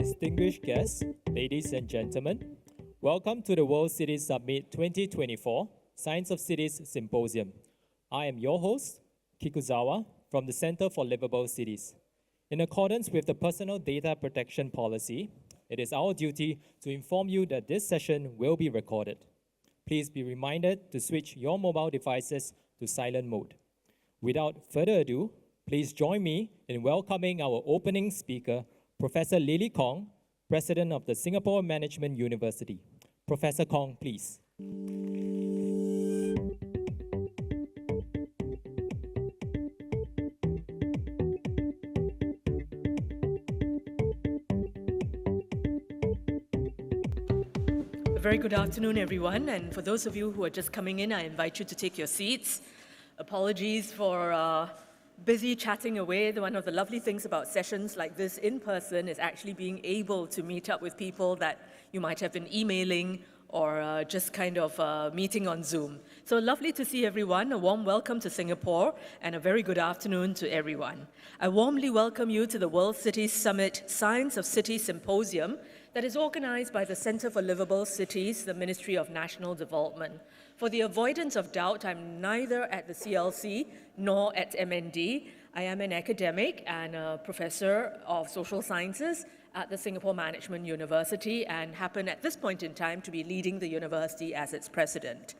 distinguished guests, ladies and gentlemen, welcome to the World Cities Summit 2024 Science of Cities Symposium. I am your host, Kikuzawa, from the Center for Livable Cities. In accordance with the Personal Data Protection Policy, it is our duty to inform you that this session will be recorded. Please be reminded to switch your mobile devices to silent mode. Without further ado, please join me in welcoming our opening speaker, Professor Lily Kong, President of the Singapore Management University. Professor Kong, please. A very good afternoon, everyone. And for those of you who are just coming in, I invite you to take your seats. Apologies for busy chatting away. One of the lovely things about sessions like this in person is actually being able to meet up with people that you might have been emailing or just kind of meeting on Zoom. So lovely to see everyone. A warm welcome to Singapore and a very good afternoon to everyone. I warmly welcome you to the World Cities Summit Science of Cities Symposium that is organized by the Center for Livable Cities, the Ministry of National Development. For the avoidance of doubt, I'm neither at the CLC nor at MND. I am an academic and a professor of social sciences at the Singapore Management University and happen at this point in time to be leading the university as its president.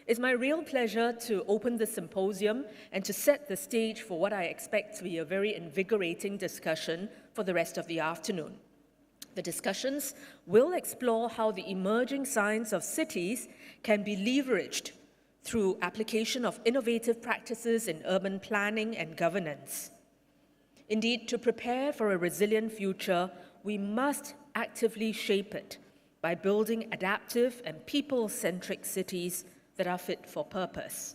It's my real pleasure to open the symposium and to set the stage for what I expect to be a very invigorating discussion for the rest of the afternoon. The discussions will explore how the emerging science of cities can be leveraged through application of innovative practices in urban planning and governance. Indeed, to prepare for a resilient future, we must actively shape it by building adaptive and people-centric cities that are fit for purpose.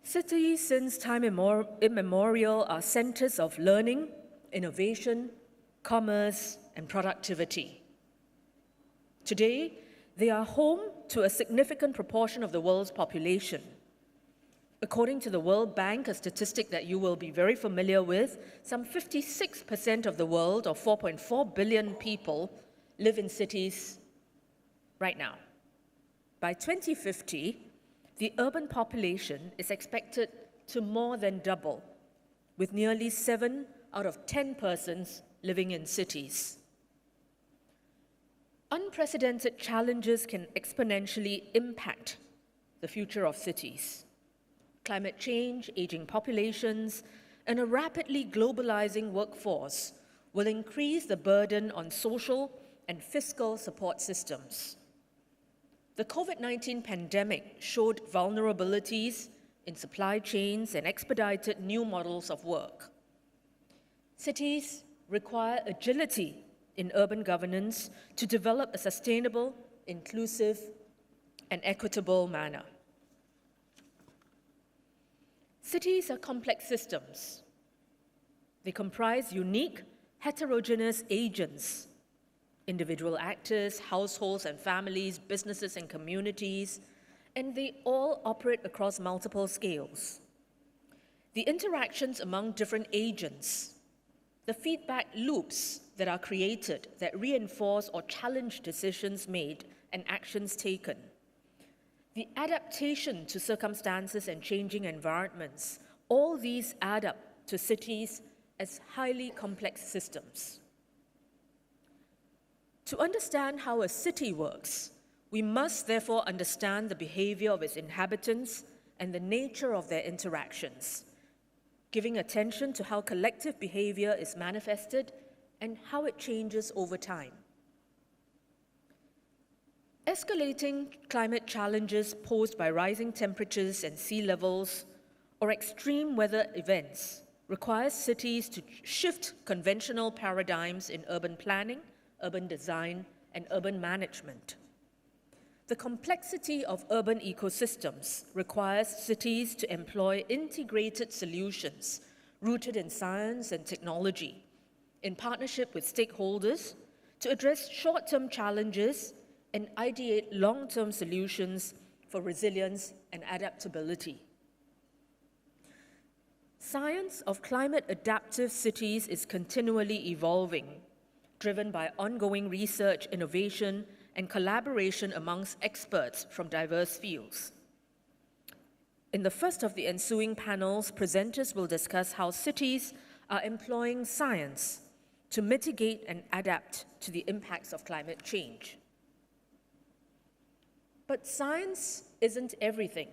Cities, since time immemorial, are centers of learning, innovation, commerce, and productivity. Today, they are home to a significant proportion of the world's population. According to the World Bank, a statistic that you will be very familiar with, some 56% of the world, or 4.4 billion people, live in cities right now. By 2050, the urban population is expected to more than double, with nearly 7 out of 10 persons living in cities. Unprecedented challenges can exponentially impact the future of cities. Climate change, aging populations, and a rapidly globalizing workforce will increase the burden on social and fiscal support systems. The COVID-19 pandemic showed vulnerabilities in supply chains and expedited new models of work. Cities require agility in urban governance to develop a sustainable, inclusive, and equitable manner. Cities are complex systems. They comprise unique, heterogeneous agents, individual actors, households and families, businesses and communities, and they all operate across multiple scales. The interactions among different agents, the feedback loops that are created that reinforce or challenge decisions made and actions taken, the adaptation to circumstances and changing environments, all these add up to cities as highly complex systems. To understand how a city works, we must therefore understand the behavior of its inhabitants and the nature of their interactions, giving attention to how collective behavior is manifested and how it changes over time. Escalating climate challenges posed by rising temperatures and sea levels or extreme weather events requires cities to shift conventional paradigms in urban planning, urban design, and urban management. The complexity of urban ecosystems requires cities to employ integrated solutions rooted in science and technology, in partnership with stakeholders, to address short-term challenges and ideate long-term solutions for resilience and adaptability. Science of climate adaptive cities is continually evolving, driven by ongoing research, innovation, and collaboration amongst experts from diverse fields. In the first of the ensuing panels, presenters will discuss how cities are employing science to mitigate and adapt to the impacts of climate change. But science isn't everything.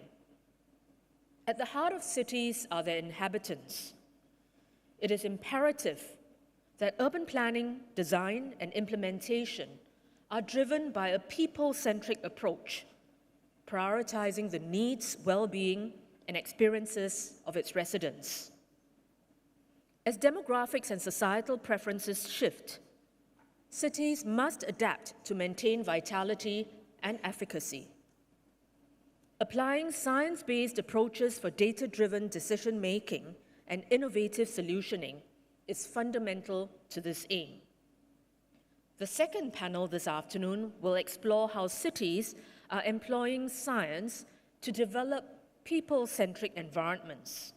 At the heart of cities are their inhabitants. It is imperative that urban planning, design, and implementation are driven by a people-centric approach, prioritizing the needs, well-being, and experiences of its residents. As demographics and societal preferences shift, cities must adapt to maintain vitality and efficacy. Applying science-based approaches for data-driven decision-making and innovative solutioning is fundamental to this aim. The second panel this afternoon will explore how cities are employing science to develop people-centric environments.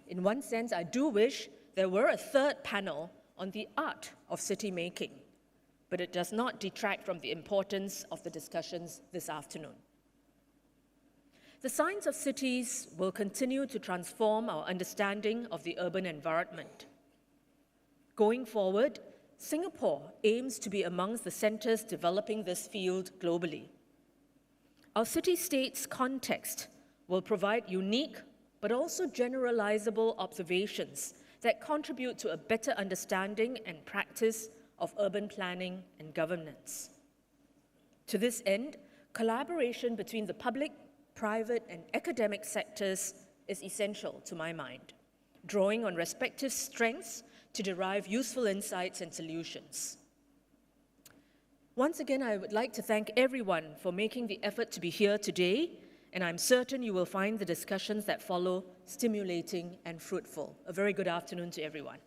In one sense, I do wish there were a third panel on the art of city making, but it does not detract from the importance of the discussions this afternoon. The science of cities will continue to transform our understanding of the urban environment. Going forward, Singapore aims to be amongst the centers developing this field globally. Our city-state's context will provide unique but also generalizable observations that contribute to a better understanding and practice of urban planning and governance. To this end, collaboration between the public, private, and academic sectors is essential to my mind, drawing on respective strengths to derive useful insights and solutions. Once again, I would like to thank everyone for making the effort to be here today, and I'm certain you will find the discussions that follow stimulating and fruitful. A very good afternoon to everyone.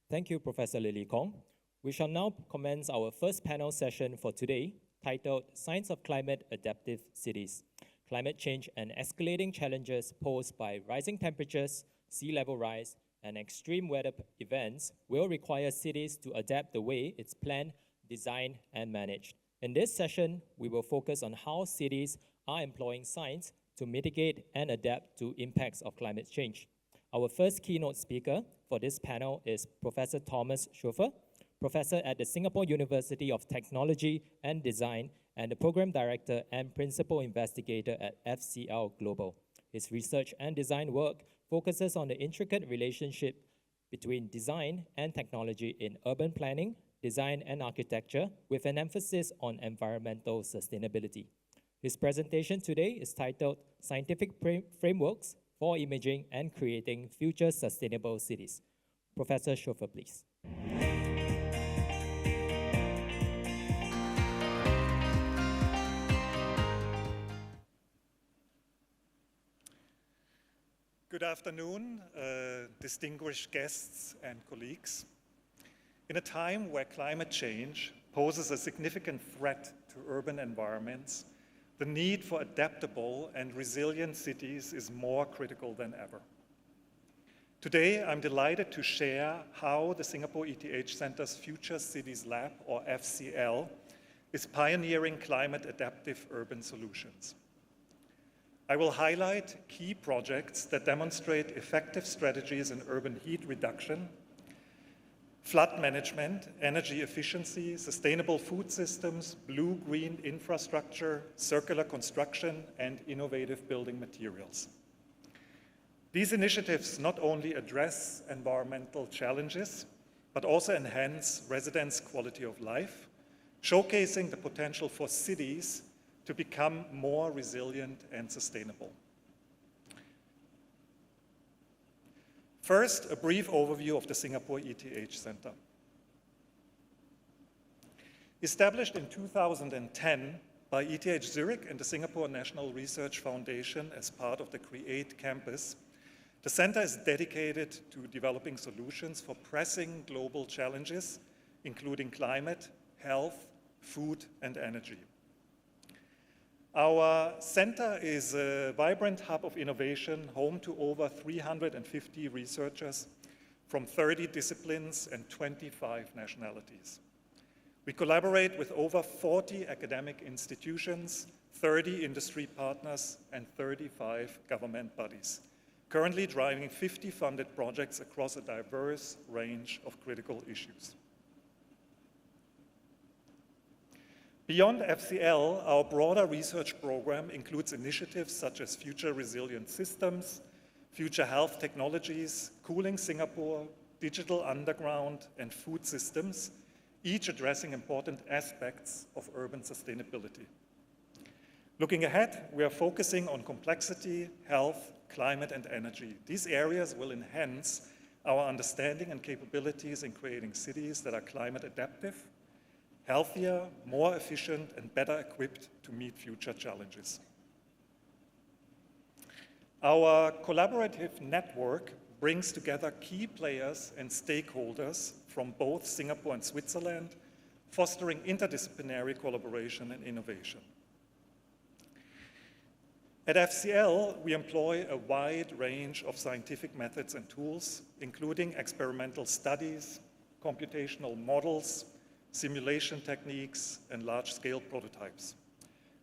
Thank you, Professor Lily Kong. We shall now commence our first panel session for today, titled Science of Climate Adaptive Cities, Climate Change and Escalating Challenges Posed by Rising Temperatures, Sea Level Rise, and Extreme Weather Events will require cities to adapt the way it's planned, designed, and managed. In this session, we will focus on how cities are employing science to mitigate and adapt to impacts of climate change. Our first keynote speaker for this panel is Professor Thomas Schoeffer, professor at the Singapore University of Technology and Design and the program director and principal investigator at FCL Global. His research and design work focuses on the intricate relationship between design and technology in urban planning, design and architecture, with an emphasis on environmental sustainability. His presentation today is titled Scientific Frameworks for Imaging and Creating Future Sustainable Cities. Professor Schoeffer, please. Good afternoon, distinguished guests and colleagues. In a time where climate change poses a significant threat to urban environments, the need for adaptable and resilient cities is more critical than ever. Today, I'm delighted to share how the Singapore ETH Centre's Future Cities Lab, or FCL, is pioneering climate adaptive urban solutions. I will highlight key projects that demonstrate effective strategies in urban heat reduction, flood management, energy efficiency, sustainable food systems, blue-green infrastructure, circular construction, and innovative building materials. These initiatives not only address environmental challenges, but also enhance residents' quality of life, showcasing the potential for cities to become more resilient and sustainable. First, a brief overview of the Singapore ETH Centre. Established in 2010 by ETH Zurich and the Singapore National Research Foundation as part of the CREATE campus, the center is dedicated to developing solutions for pressing global challenges including climate, health, food, and energy. Our center is a vibrant hub of innovation, home to over 350 researchers from 30 disciplines and 25 nationalities. We collaborate with over 40 academic institutions, 30 industry partners, and 35 government bodies, currently driving 50 funded projects across a diverse range of critical issues. Beyond FCL, our broader research program includes initiatives such as Future Resilient Systems, Future Health Technologies, Cooling Singapore, Digital Underground, and Food Systems, each addressing important aspects of urban sustainability. Looking ahead, we are focusing on complexity, health, climate, and energy. These areas will enhance our understanding and capabilities in creating cities that are climate adaptive, healthier, more efficient, and better equipped to meet future challenges. Our collaborative network brings together key players and stakeholders from both Singapore and Switzerland, fostering interdisciplinary collaboration and innovation. At FCL, we employ a wide range of scientific methods and tools, including experimental studies, computational models, simulation techniques, and large-scale prototypes.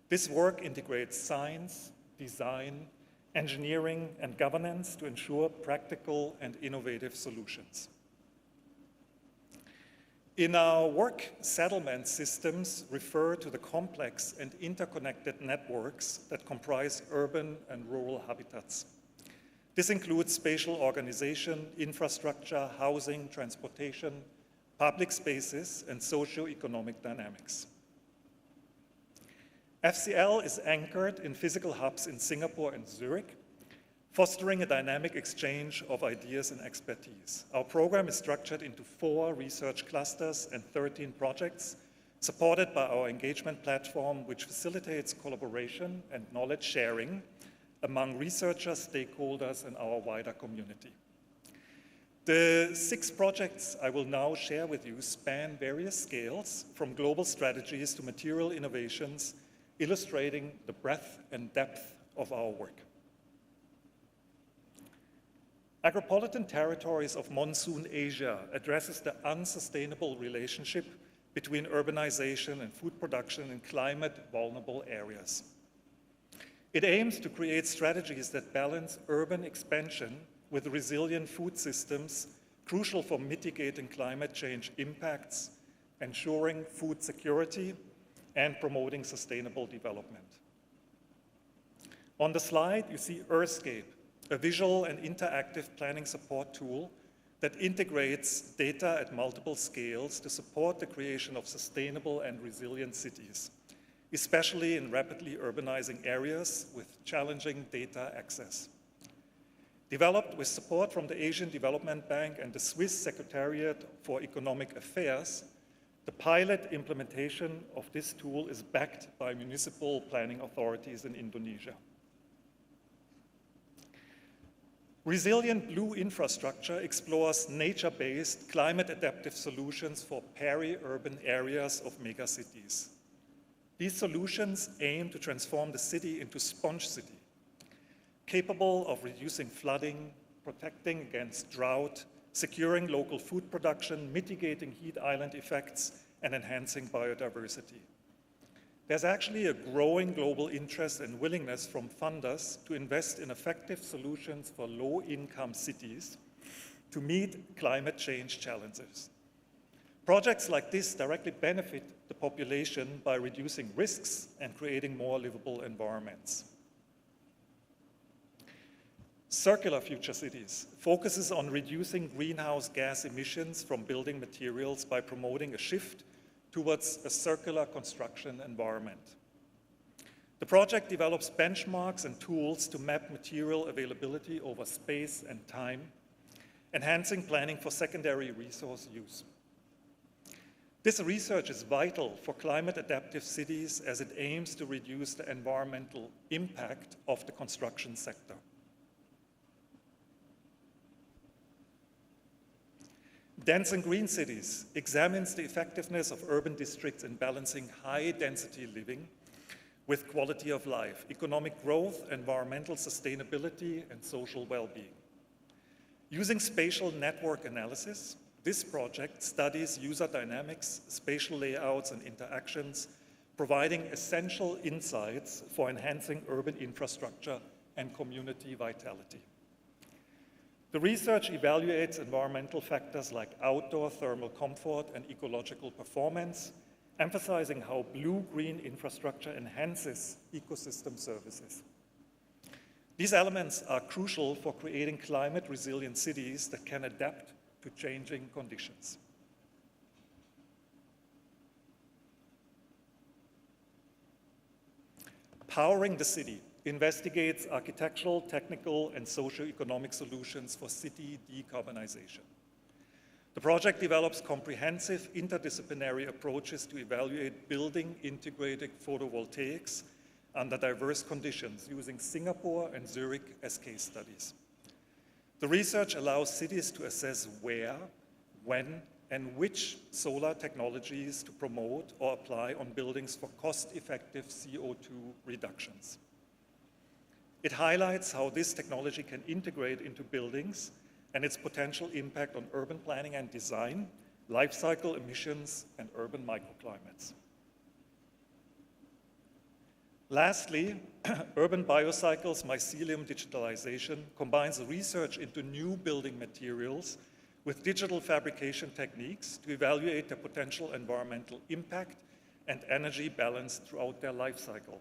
This work integrates science, design, engineering, and governance to ensure practical and innovative solutions. In our work, settlement systems refer to the complex and interconnected networks that comprise urban and rural habitats. This includes spatial organization, infrastructure, housing, transportation, public spaces, and socio-economic dynamics. FCL is anchored in physical hubs in Singapore and Zurich, fostering a dynamic exchange of ideas and expertise. Our program is structured into 4 research clusters and 13 projects, supported by our engagement platform, which facilitates collaboration and knowledge sharing among researchers, stakeholders, and our wider community. The 6 projects I will now share with you span various scales, from global strategies to material innovations, illustrating the breadth and depth of our work. Agropolitan Territories of Monsoon Asia addresses the unsustainable relationship between urbanization and food production in climate-vulnerable areas. It aims to create strategies that balance urban expansion with resilient food systems, crucial for mitigating climate change impacts, ensuring food security, and promoting sustainable development. On the slide, you see Earthscape, a visual and interactive planning support tool that integrates data at multiple scales to support the creation of sustainable and resilient cities, especially in rapidly urbanizing areas with challenging data access. Developed with support from the Asian Development Bank and the Swiss Secretariat for Economic Affairs, the pilot implementation of this tool is backed by municipal planning authorities in Indonesia. Resilient Blue Infrastructure explores nature-based, climate-adaptive solutions for peri-urban areas of megacities. These solutions aim to transform the city into sponge city, capable of reducing flooding, protecting against drought, securing local food production, mitigating heat island effects, and enhancing biodiversity. There's actually a growing global interest and willingness from funders to invest in effective solutions for low-income cities to meet climate change challenges. Projects like this directly benefit the population by reducing risks and creating more livable environments. Circular Future Cities focuses on reducing greenhouse gas emissions from building materials by promoting a shift towards a circular construction environment. The project develops benchmarks and tools to map material availability over space and time, enhancing planning for secondary resource use. This research is vital for climate-adaptive cities as it aims to reduce the environmental impact of the construction sector. Dense and Green Cities examines the effectiveness of urban districts in balancing high-density living with quality of life, economic growth, environmental sustainability, and social well-being. Using spatial network analysis, this project studies user dynamics, spatial layouts, and interactions, providing essential insights for enhancing urban infrastructure and community vitality. The research evaluates environmental factors like outdoor thermal comfort and ecological performance, emphasizing how blue-green infrastructure enhances ecosystem services. These elements are crucial for creating climate-resilient cities that can adapt to changing conditions. Powering the City investigates architectural, technical, and socio-economic solutions for city decarbonization. The project develops comprehensive interdisciplinary approaches to evaluate building integrated photovoltaics under diverse conditions, using Singapore and Zurich as case studies. The research allows cities to assess where, when, and which solar technologies to promote or apply on buildings for cost-effective CO2 reductions. It highlights how this technology can integrate into buildings and its potential impact on urban planning and design, life cycle emissions, and urban microclimates. Lastly, Urban Biocycles Mycelium Digitalization combines research into new building materials with digital fabrication techniques to evaluate their potential environmental impact and energy balance throughout their life cycle.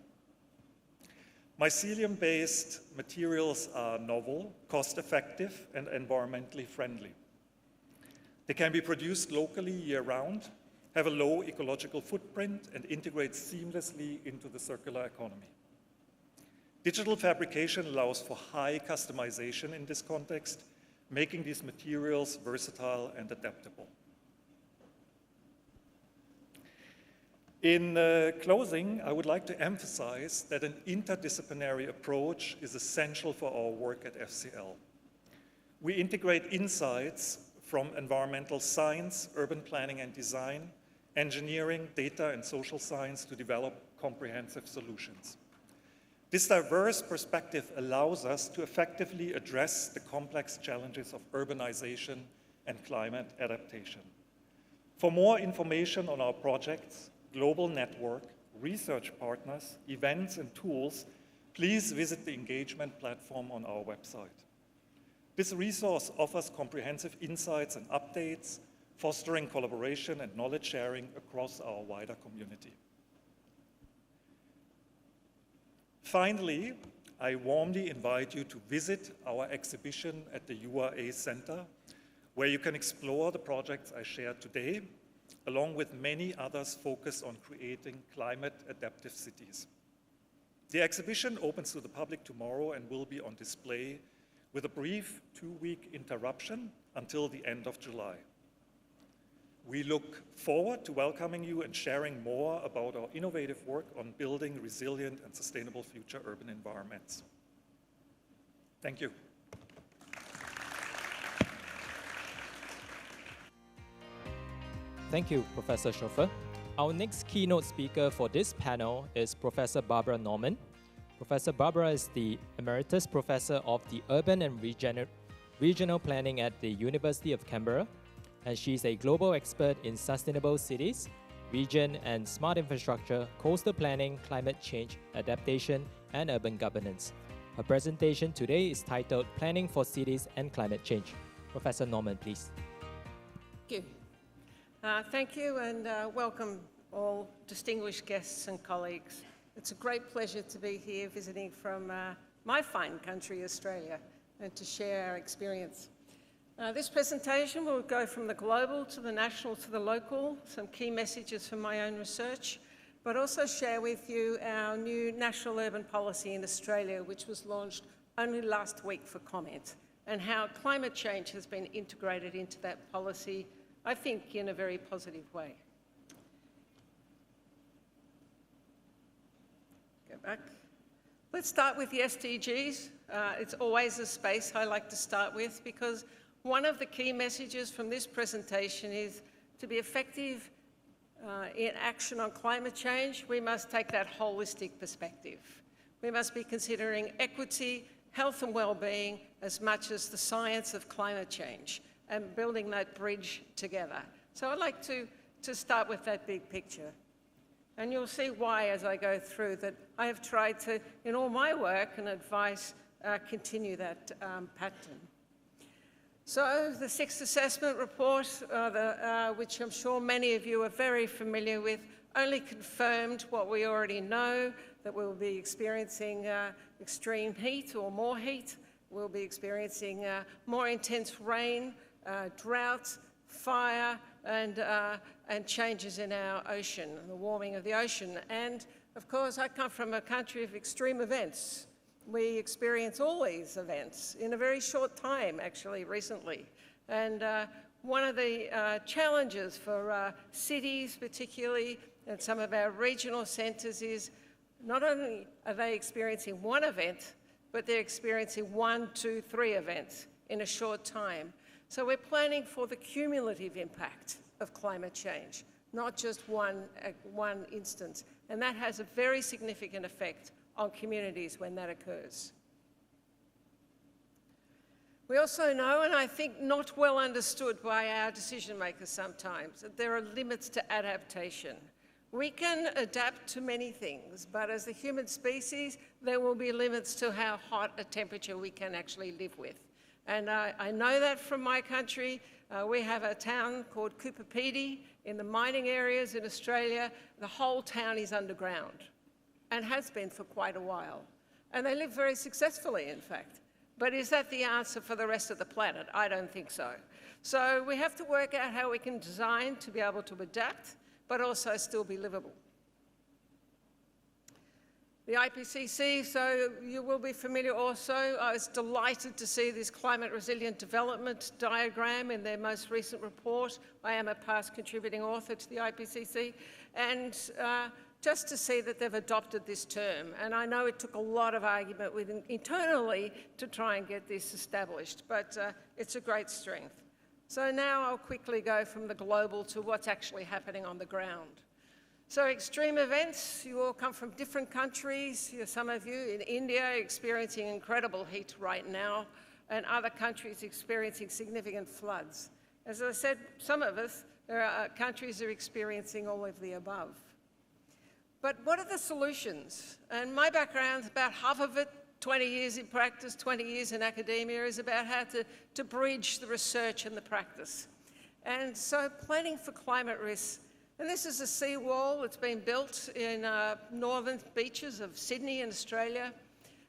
Mycelium-based materials are novel, cost-effective, and environmentally friendly. They can be produced locally year-round, have a low ecological footprint, and integrate seamlessly into the circular economy. Digital fabrication allows for high customization in this context, making these materials versatile and adaptable. In closing, I would like to emphasize that an interdisciplinary approach is essential for our work at FCL. We integrate insights from environmental science, urban planning and design, engineering, data, and social science to develop comprehensive solutions. This diverse perspective allows us to effectively address the complex challenges of urbanization and climate adaptation. For more information on our projects, global network, research partners, events, and tools, please visit the engagement platform on our website. This resource offers comprehensive insights and updates, fostering collaboration and knowledge sharing across our wider community. Finally, I warmly invite you to visit our exhibition at the URA Center, where you can explore the projects I shared today, along with many others focused on creating climate-adaptive cities. The exhibition opens to the public tomorrow and will be on display with a brief 2-week interruption until the end of July. We look forward to welcoming you and sharing more about our innovative work on building resilient and sustainable future urban environments. Thank you. Thank you, Professor Schoeffer. Our next keynote speaker for this panel is Professor Barbara Norman. Professor Barbara is the Emeritus Professor of the Urban and Regional Planning at the University of Canberra, and she's a global expert in sustainable cities, region and smart infrastructure, coastal planning, climate change, adaptation, and urban governance. Her presentation today is titled Planning for Cities and Climate Change. Professor Norman, please. Thank you. Thank you and welcome all distinguished guests and colleagues. It's a great pleasure to be here visiting from my fine country, Australia, and to share our experience. This presentation will go from the global to the national to the local, some key messages from my own research, but also share with you our new National Urban Policy in Australia, which was launched only last week for comment, and how climate change has been integrated into that policy, I think, in a very positive way. Go back. Let's start with the SDGs. It's always a space I like to start with because one of the key messages from this presentation is to be effective in action on climate change, we must take that holistic perspective. We must be considering equity, health and well-being as much as the science of climate change and building that bridge together. So I'd like to start with that big picture. And you'll see why as I go through that I have tried to, in all my work and advice, continue that pattern. So the sixth assessment report, which I'm sure many of you are very familiar with, only confirmed what we already know, that we'll be experiencing extreme heat or more heat. We'll be experiencing more intense rain, drought, fire, and changes in our ocean, the warming of the ocean. And of course, I come from a country of extreme events. We experience all these events in a very short time, actually, recently. And one of the challenges for cities, particularly, and some of our regional centres is not only are they experiencing one event, but they're experiencing 1, 2, 3 events in a short time. So we're planning for the cumulative impact of climate change, not just one instance. And that has a very significant effect on communities when that occurs. We also know, and I think not well understood by our decision makers sometimes, that there are limits to adaptation. We can adapt to many things, but as the human species, there will be limits to how hot a temperature we can actually live with. And I know that from my country. We have a town called Coopapedy in the mining areas in Australia. The whole town is underground and has been for quite a while. And they live very successfully, in fact. But is that the answer for the rest of the planet? I don't think so. So we have to work out how we can design to be able to adapt, but also still be livable. The IPCC, so you will be familiar also, I was delighted to see this climate resilient development diagram in their most recent report. I am a past contributing author to the IPCC, and just to see that they've adopted this term. And I know it took a lot of argument internally to try and get this established, but it's a great strength. So now I'll quickly go from the global to what's actually happening on the ground. So extreme events, you all come from different countries. Some of you in India are experiencing incredible heat right now, and other countries experiencing significant floods. As I said, some of us, there are countries that are experiencing all of the above. But what are the solutions? And my background, about half of it, 20 years in practice, 20 years in academia, is about how to bridge the research and the practice. And so planning for climate risks. And this is a seawall that's been built in northern beaches of Sydney in Australia.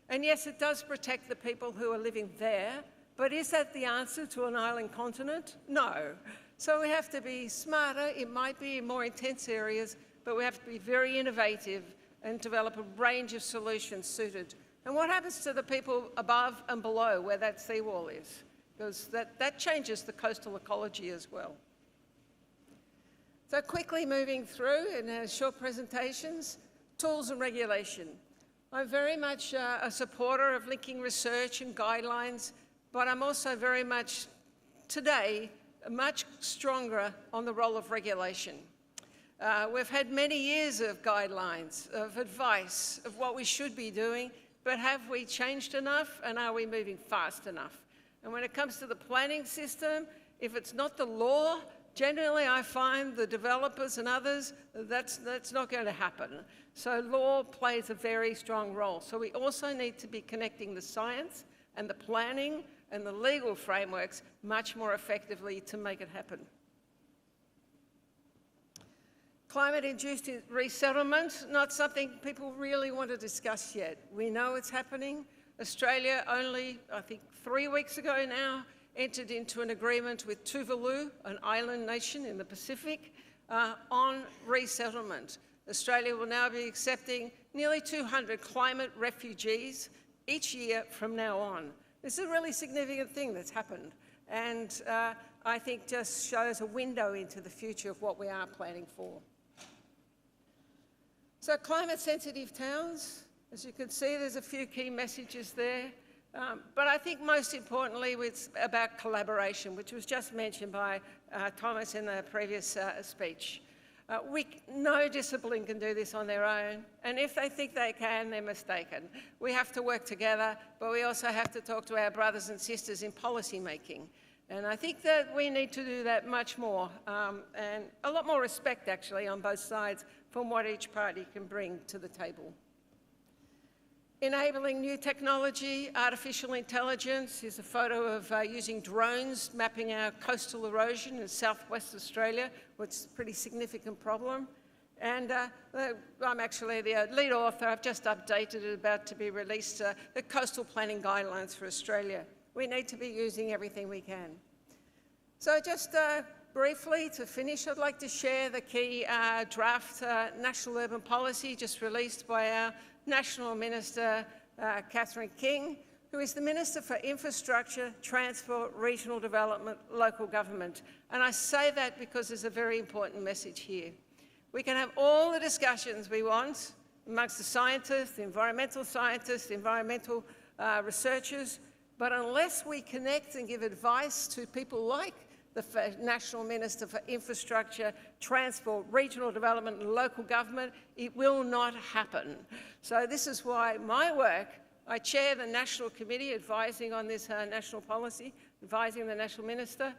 And yes, it does protect the people who are living there, but is that the answer to an island continent? No. So we have to be smarter. It might be in more intense areas, but we have to be very innovative and develop a range of solutions suited. And what happens to the people above and below where that seawall is? Because that changes the coastal ecology as well. So quickly moving through in short presentations, tools and regulation. I'm very much a supporter of linking research and guidelines, but I'm also very much, today, much stronger on the role of regulation. We've had many years of guidelines, of advice, of what we should be doing, but have we changed enough, and are we moving fast enough? And when it comes to the planning system, if it's not the law, generally, I find the developers and others, that's not going to happen. So law plays a very strong role. So we also need to be connecting the science and the planning and the legal frameworks much more effectively to make it happen. Climate-induced resettlement, not something people really want to discuss yet. We know it's happening. Australia only, I think, 3 weeks ago now, entered into an agreement with Tuvalu, an island nation in the Pacific, on resettlement. Australia will now be accepting nearly 200 climate refugees each year from now on. This is a really significant thing that's happened, and I think just shows a window into the future of what we are planning for. So climate-sensitive towns, as you can see, there's a few key messages there. But I think most importantly, it's about collaboration, which was just mentioned by Thomas in the previous speech. No discipline can do this on their own, and if they think they can, they're mistaken. We have to work together, but we also have to talk to our brothers and sisters in policy making. And I think that we need to do that much more, and a lot more respect, actually, on both sides from what each party can bring to the table. Enabling new technology, artificial intelligence. Here's a photo of using drones, mapping our coastal erosion in southwest Australia, which is a pretty significant problem. And I'm actually the lead author. I've just updated it, about to be released, the Coastal Planning Guidelines for Australia. We need to be using everything we can. So just briefly to finish, I'd like to share the key draft National Urban Policy just released by our National Minister, Catherine King, who is the Minister for Infrastructure, Transport, Regional Development, Local Government. And I say that because there's a very important message here. We can have all the discussions we want amongst the scientists, the environmental researchers, but unless we connect and give advice to people like the National Minister for Infrastructure, Transport, Regional Development and Local Government, it will not happen. So this is why my work, I chair the National Committee advising on this national policy, advising the National Minister,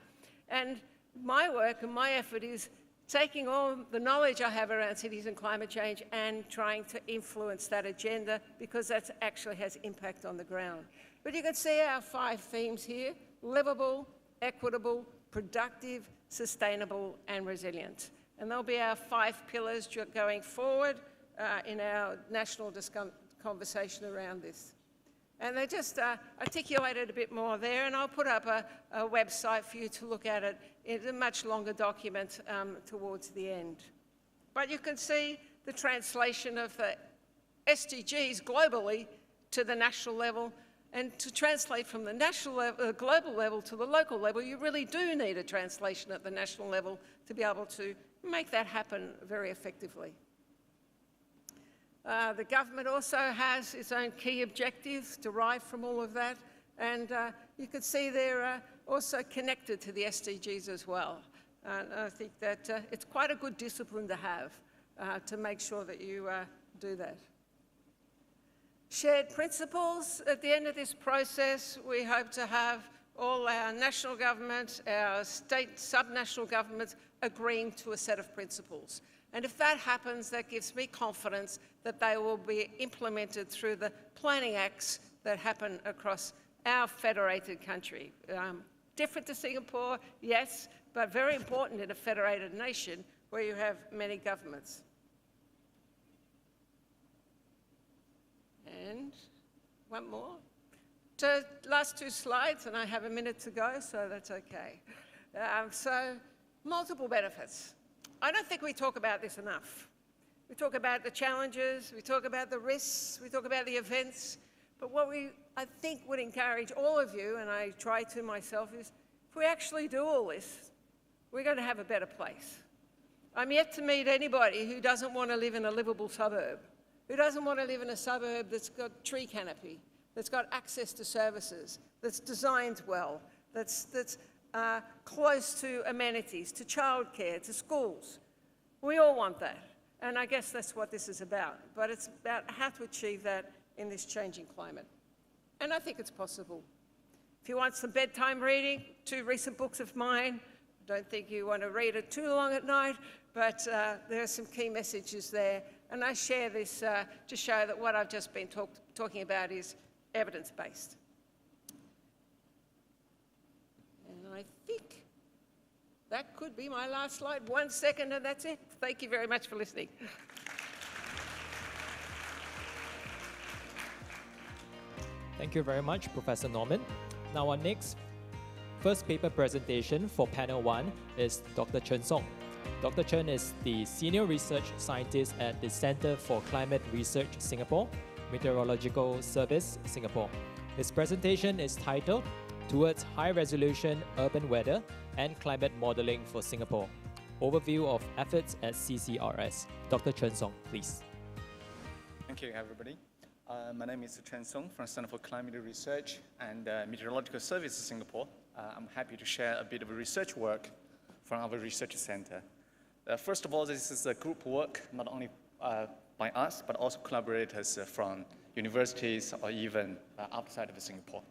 and my work and my effort is taking all the knowledge I have around cities and climate change and trying to influence that agenda, because that actually has impact on the ground. But you can see our 5 themes here: livable, equitable, productive, sustainable and resilient. And they'll be our 5 pillars going forward in our national conversation around this. And they just articulated a bit more there, and I'll put up a website for you to look at it. It's a much longer document towards the end. But you can see the translation of the SDGs globally to the national level. And to translate from the national level, global level to the local level, you really do need a translation at the national level to be able to make that happen very effectively. The government also has its own key objectives derived from all of that, and you can see they're also connected to the SDGs as well. And I think that it's quite a good discipline to have to make sure that you do that. Shared principles. At the end of this process, we hope to have all our national governments, our state subnational governments agreeing to a set of principles. And if that happens, that gives me confidence that they will be implemented through the planning acts that happen across our federated country. Different to Singapore, yes, but very important in a federated nation where you have many governments. And one more. So last 2 slides, and I have a minute to go, so that's okay. So multiple benefits. I don't think we talk about this enough. We talk about the challenges, we talk about the risks, we talk about the events, but what I think would encourage all of you, and I try to myself, is if we actually do all this, we're going to have a better place. I'm yet to meet anybody who doesn't want to live in a livable suburb, who doesn't want to live in a suburb that's got tree canopy, that's got access to services, that's designed well, that's close to amenities, to childcare, to schools. We all want that. And I guess that's what this is about. But it's about how to achieve that in this changing climate. And I think it's possible. If you want some bedtime reading, 2 recent books of mine. Don't think you want to read it too long at night, but there are some key messages there. And I share this to show that what I've just been talking about is evidence-based. And I think that could be my last slide. 1 second and that's it. Thank you very much for listening. Thank you very much, Professor Norman. Now our first paper presentation for panel 1 is Dr. Chen Song. Dr. Chen is the Senior Research Scientist at the Centre for Climate Research Singapore, Meteorological Service Singapore. His presentation is titled Towards High Resolution Urban Weather and Climate Modelling for Singapore. Overview of efforts at CCRS. Dr. Chen Song, please. Thank you, everybody. My name is Chen Song from Center for Climate Research and Meteorological Services Singapore. I'm happy to share a bit of research work from our research center. First of all, this is a group work, not only by us, but also collaborators from universities or even outside of Singapore.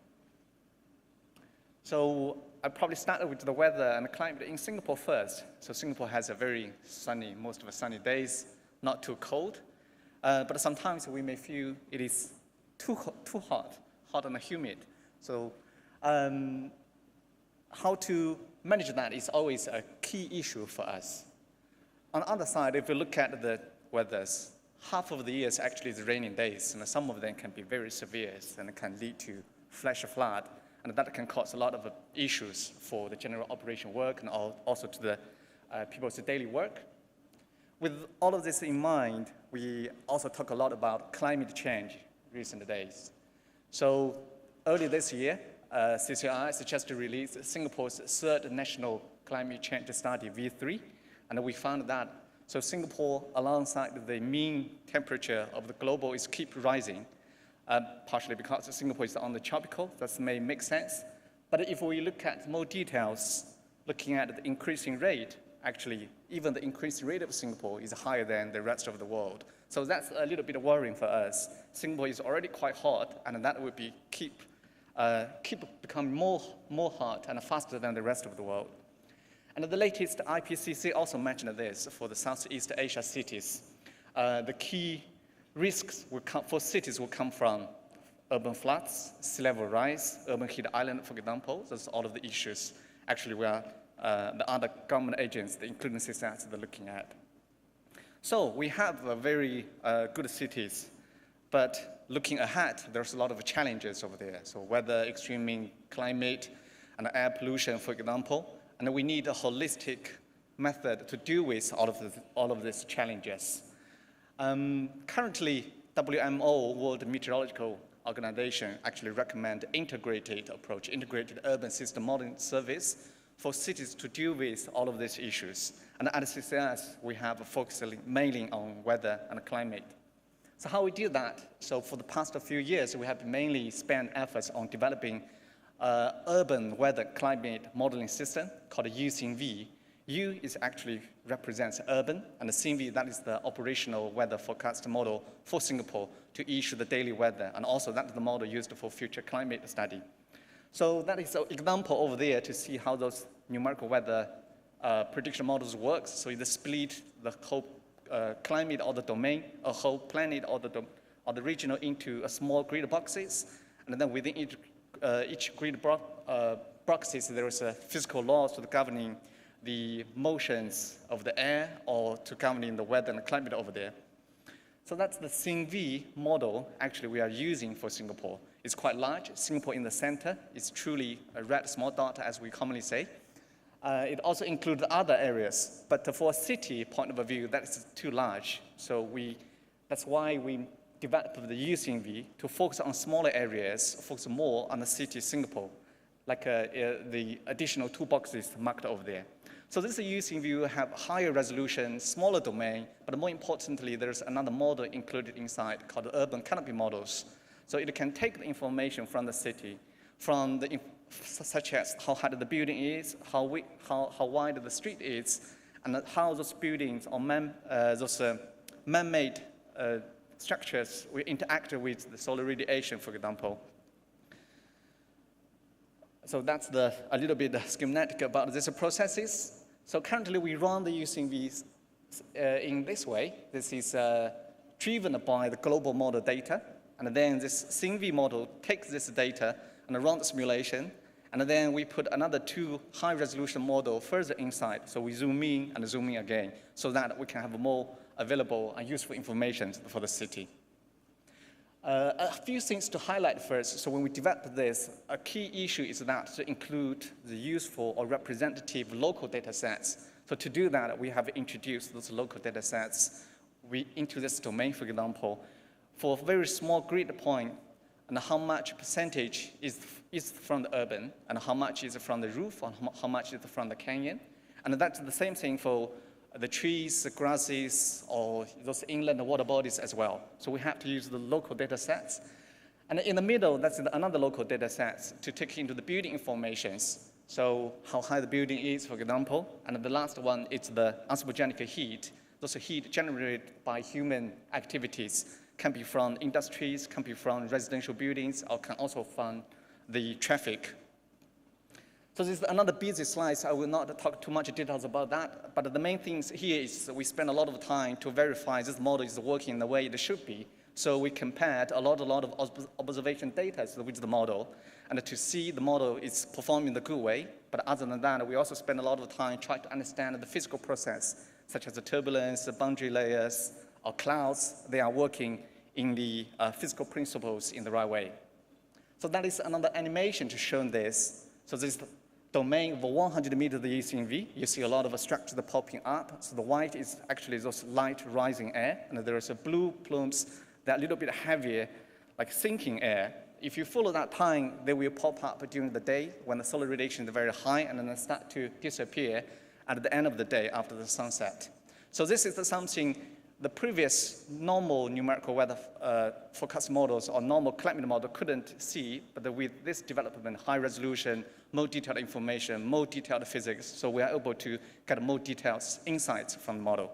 So I probably started with the weather and the climate in Singapore first. So Singapore has a very sunny, most of the sunny days, not too cold. But sometimes we may feel it is too hot and humid. So how to manage that is always a key issue for us. On the other side, if you look at the weathers, half of the year is actually the raining days, and some of them can be very severe and can lead to flash flood, and that can cause a lot of issues for the general operation work and also to the people's daily work. With all of this in mind, we also talk a lot about climate change recent days. So early this year, CCI just released Singapore's third national climate change study, V3, and we found that so Singapore, alongside the mean temperature of the global, is keep rising, partially because Singapore is on the tropical. That may make sense. But if we look at more details, looking at the increasing rate, actually, even the increased rate of Singapore is higher than the rest of the world. So that's a little bit worrying for us. Singapore is already quite hot, and that will be keep becoming more hot and faster than the rest of the world. And the latest IPCC also mentioned this for the Southeast Asia cities. The key risks for cities will come from urban floods, sea level rise, urban heat island, for example. Those are all of the issues actually we are the other government agencies, including CCS, they're looking at. So we have very good cities, but looking ahead, there's a lot of challenges over there. So weather, extreme climate, and air pollution, for example. And we need a holistic method to deal with all of these challenges. Currently, WMO, World Meteorological Organization, actually recommend integrated approach, integrated urban system modeling service for cities to deal with all of these issues. And at CCS, we have focused mainly on weather and climate. So how we do that? So for the past few years, we have mainly spent efforts on developing urban weather climate modeling system called USYNV. U is actually represents urban, and the SYNV, that is the operational weather forecast model for Singapore to issue the daily weather, and also that's the model used for future climate study. So that is an example over there to see how those numerical weather prediction models work. So it split the whole climate or the domain, a whole planet or the regional into a small grid boxes, and then within each grid boxes there is a physical laws to governing the motions of the air or to governing the weather and the climate over there. So that's the SYNV model actually we are using for Singapore. It's quite large. Singapore in the center is truly a red small dot, as we commonly say. It also includes other areas, but for a city point of view, that is too large. So that's why we developed the USYNV to focus on smaller areas, focus more on the city Singapore, like the additional two boxes marked over there. So this USYNV will have higher resolution, smaller domain, but more importantly, there's another model included inside called the urban canopy models. So it can take the information from the city, such as how high the building is, how wide the street is, and how those buildings or man-made structures will interact with the solar radiation, for example. So that's a little bit schematic about these processes. So currently we run the USYNVs in this way. This is driven by the global model data. And then this SYNV model takes this data and runs the simulation. And then we put another two high-resolution model further inside. So we zoom in and zoom in again so that we can have more available and useful information for the city. A few things to highlight first. So when we develop this, a key issue is that to include the useful or representative local data sets. So to do that, we have introduced those local data sets into this domain, for example, for a very small grid point, and how much percentage is from the urban, and how much is from the roof, and how much is from the canyon. And that's the same thing for the trees, the grasses, or those inland water bodies as well. So we have to use the local data sets. And in the middle, that's another local data set to take into the building informations. So how high the building is, for example. And the last one is the anthropogenic heat. Those heat generated by human activities can be from industries, can be from residential buildings, or can also from the traffic. So this is another busy slide, so I will not talk too much details about that. But the main things here is we spend a lot of time to verify this model is working the way it should be. So we compared a lot of observation data with the model, and to see the model is performing the good way. But other than that, we also spend a lot of time trying to understand the physical process, such as the turbulence, the boundary layers, or clouds. They are working in the physical principles in the right way. So that is another animation to show this. So this domain of 100 meters of the UCMV, you see a lot of structures popping up. So the white is actually those light rising air, and there is a blue plumes that are a little bit heavier, like sinking air. If you follow that time, they will pop up during the day when the solar radiation is very high, and then they start to disappear at the end of the day after the sunset. So this is something the previous normal numerical weather forecast models or normal climate model couldn't see, but with this development, high resolution, more detailed information, more detailed physics, so we are able to get more detailed insights from the model.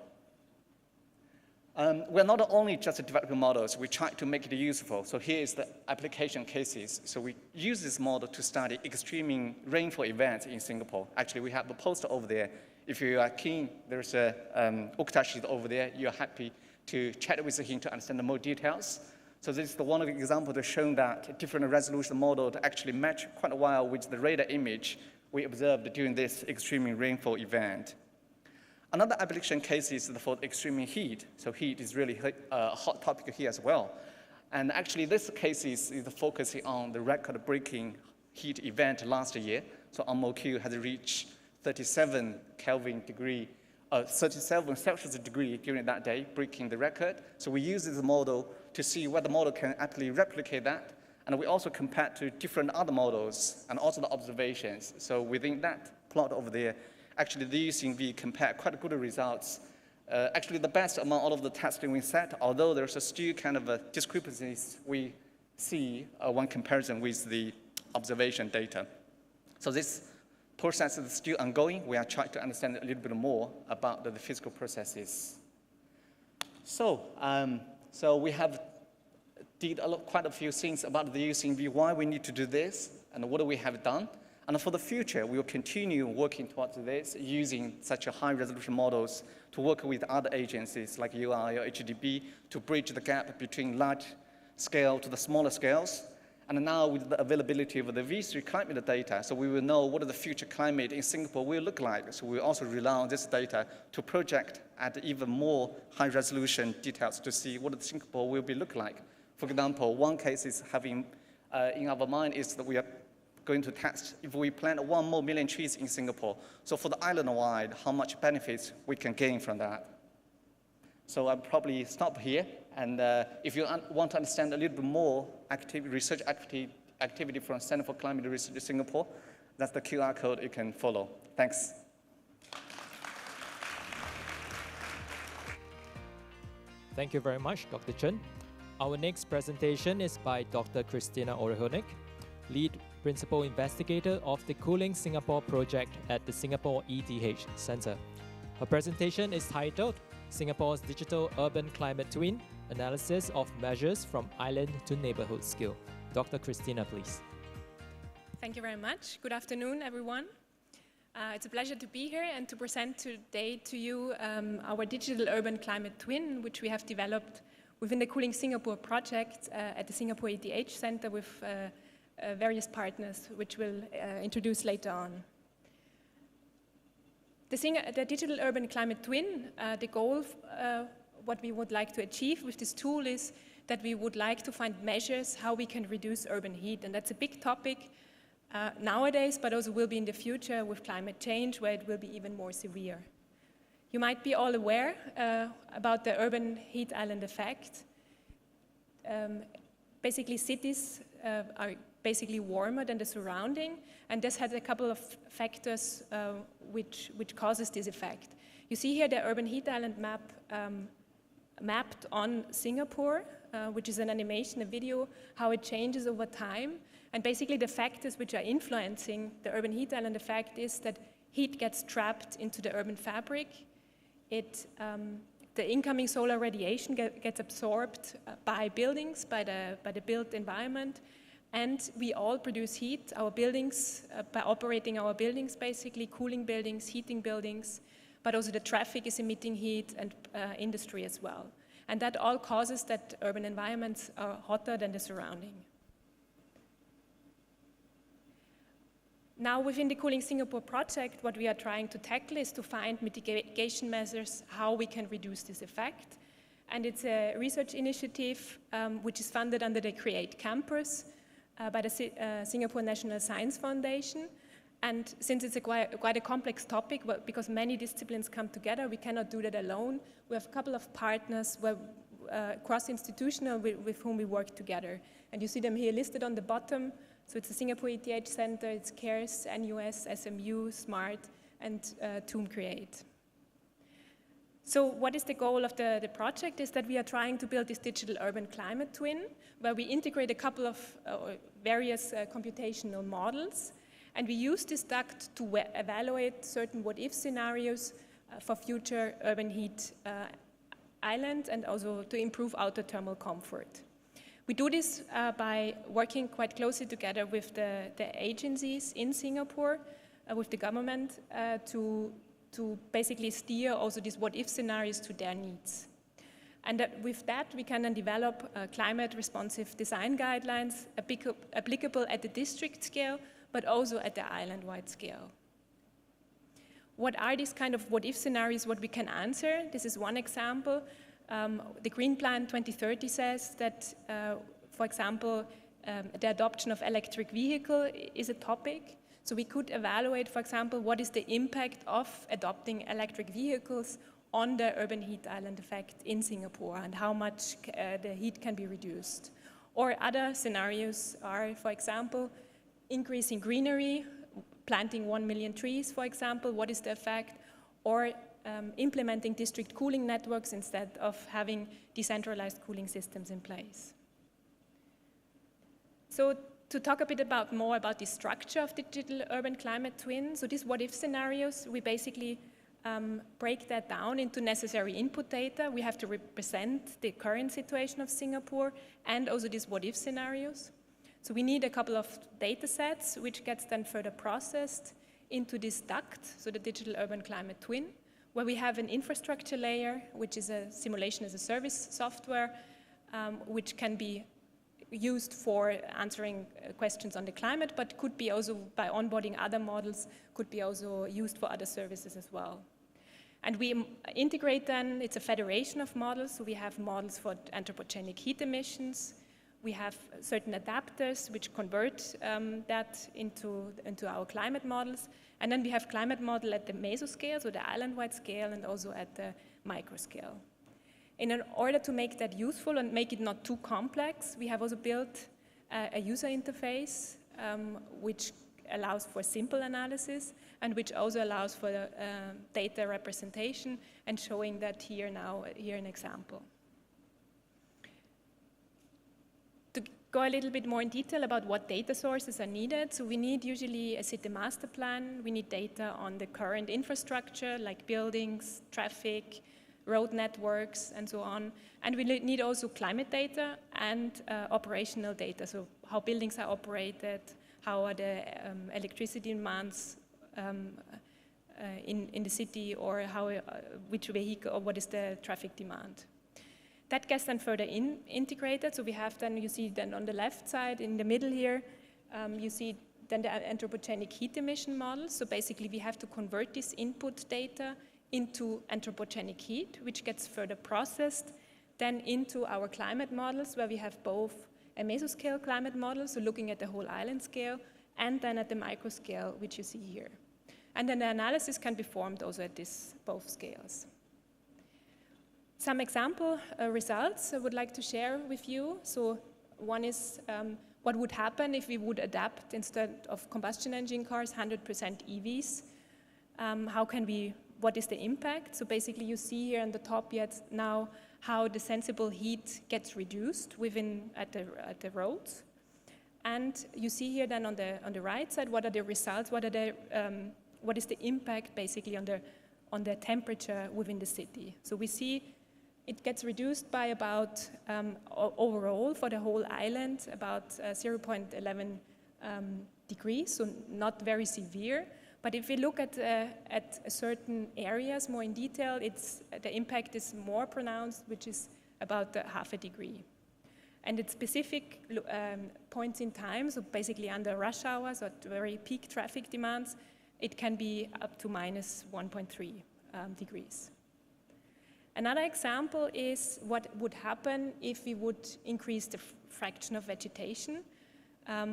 We're not only just developing models, we try to make it useful. So here is the application cases. So we use this model to study extreme rainfall events in Singapore. Actually, we have a poster over there. If you are keen, there's a Okta sheet over there. You're happy to chat with him to understand more details. So this is the one example that shown that different resolution model to actually match quite well with the radar image we observed during this extreme rainfall event. Another application case is for extreme heat. So heat is really a hot topic here as well. And actually this case is focusing on the record-breaking heat event last year. So MOQ has reached 37 Celsius degree during that day, breaking the record. So we use this model to see whether the model can actually replicate that. And we also compare to different other models and also the observations. So within that plot over there, actually the UCMV compared quite good results. Actually the best among all of the testing we set, although there's still kind of discrepancies we see one comparison with the observation data. So this process is still ongoing. We are trying to understand a little bit more about the physical processes. So we have did quite a few things about the UCMV, why we need to do this, and what we have done. And for the future, we will continue working towards this, using such a high-resolution models to work with other agencies like UI or HDB to bridge the gap between large scale to the smaller scales. And now with the availability of the V3 climate data, so we will know what the future climate in Singapore will look like. So we also rely on this data to project at even more high-resolution details to see what Singapore will be look like. For example, one case is having in our mind is that we are going to test if we plant 1 more million trees in Singapore. So for the island-wide, how much benefits we can gain from that. So I'll probably stop here. And if you want to understand a little bit more research activity from Center for Climate Research in Singapore, that's the QR code you can follow. Thanks. Thank you very much, Dr. Chen. Our next presentation is by Dr. Christina Orehonik, Lead Principal Investigator of the Cooling Singapore project at the Singapore ETH Center. Her presentation is titled Singapore's Digital Urban Climate Twin, Analysis of Measures from Island to Neighborhood Scale. Dr. Christina, please. Thank you very much. Good afternoon, everyone. It's a pleasure to be here and to present today to you our Digital Urban Climate Twin, which we have developed within the Cooling Singapore project at the Singapore ETH Center with various partners, which we'll introduce later on. The Digital Urban Climate Twin, the goal, what we would like to achieve with this tool is that we would like to find measures how we can reduce urban heat. And that's a big topic nowadays, but also will be in the future with climate change, where it will be even more severe. You might be all aware about the urban heat island effect. Basically, cities are basically warmer than the surrounding, and this has a couple of factors which causes this effect. You see here the urban heat island map mapped on Singapore, which is an animation, a video, how it changes over time. And basically the factors which are influencing the urban heat island effect is that heat gets trapped into the urban fabric. The incoming solar radiation gets absorbed by buildings, by the built environment, and we all produce heat, our buildings, by operating our buildings basically, cooling buildings, heating buildings, but also the traffic is emitting heat and industry as well. And that all causes that urban environments are hotter than the surrounding. Now, within the Cooling Singapore project, what we are trying to tackle is to find mitigation measures, how we can reduce this effect. And it's a research initiative which is funded under the CREATE campus by the Singapore National Science Foundation. And since it's quite a complex topic, because many disciplines come together, we cannot do that alone. We have a couple of partners cross-institutional with whom we work together. And you see them here listed on the bottom. So it's the Singapore ETH Center, it's CARES, NUS, SMU, SMART, and TOOM Create. So what is the goal of the project is that we are trying to build this digital urban climate twin, where we integrate a couple of various computational models, and we use this duct to evaluate certain what-if scenarios for future urban heat island, and also to improve outer thermal comfort. We do this by working quite closely together with the agencies in Singapore, with the government, to basically steer also these what-if scenarios to their needs. And with that, we can then develop climate-responsive design guidelines applicable at the district scale, but also at the island-wide scale. What are these kind of what-if scenarios, what we can answer? This is one example. The Green Plan 2030 says that, for example, the adoption of electric vehicle is a topic. So we could evaluate, for example, what is the impact of adopting electric vehicles on the urban heat island effect in Singapore and how much the heat can be reduced. Or other scenarios are, for example, increasing greenery, planting 1 million trees, for example, what is the effect? Or implementing district cooling networks instead of having decentralized cooling systems in place. So to talk a bit more about the structure of the digital urban climate twin, so these what-if scenarios, we basically break that down into necessary input data. We have to represent the current situation of Singapore and also these what-if scenarios. So we need a couple of data sets, which gets then further processed into this duct, so the digital urban climate twin, where we have an infrastructure layer, which is a simulation as a service software, which can be used for answering questions on the climate, but could be also, by onboarding other models, could be also used for other services as well. And we integrate then, it's a federation of models, so we have models for anthropogenic heat emissions, we have certain adapters which convert that into our climate models. And then we have climate model at the mesoscale, so the island-wide scale, and also at the microscale. In order to make that useful and make it not too complex, we have also built a user interface which allows for simple analysis and which also allows for data representation and showing that here an example. Go a little bit more in detail about what data sources are needed. So we need usually a city master plan. We need data on the current infrastructure, like buildings, traffic, road networks, and so on. And we need also climate data and operational data. So how buildings are operated, how are the electricity demands in the city, or which vehicle, or what is the traffic demand. That gets then further integrated. So we have then, you see then on the left side, in the middle here, you see then the anthropogenic heat emission model. So basically we have to convert this input data into anthropogenic heat, which gets further processed then into our climate models, where we have both a mesoscale climate model, so looking at the whole island scale, and then at the microscale, which you see here. And then the analysis can be formed also at both scales. Some example results I would like to share with you. So one is what would happen if we would adapt, instead of combustion engine cars, 100% EVs. what is the impact. So basically you see here on the top yet now how the sensible heat gets reduced at the roads. And you see here then on the right side, what are the results, what is the impact basically on the temperature within the city. So we see it gets reduced by about, overall for the whole island, about 0.11 degrees, so not very severe. But if we look at certain areas more in detail, the impact is more pronounced, which is about half a degree. And at specific points in time, so basically under rush hours or at very peak traffic demands, it can be up to minus 1.3 degrees. Another example is what would happen if we would increase the fraction of vegetation,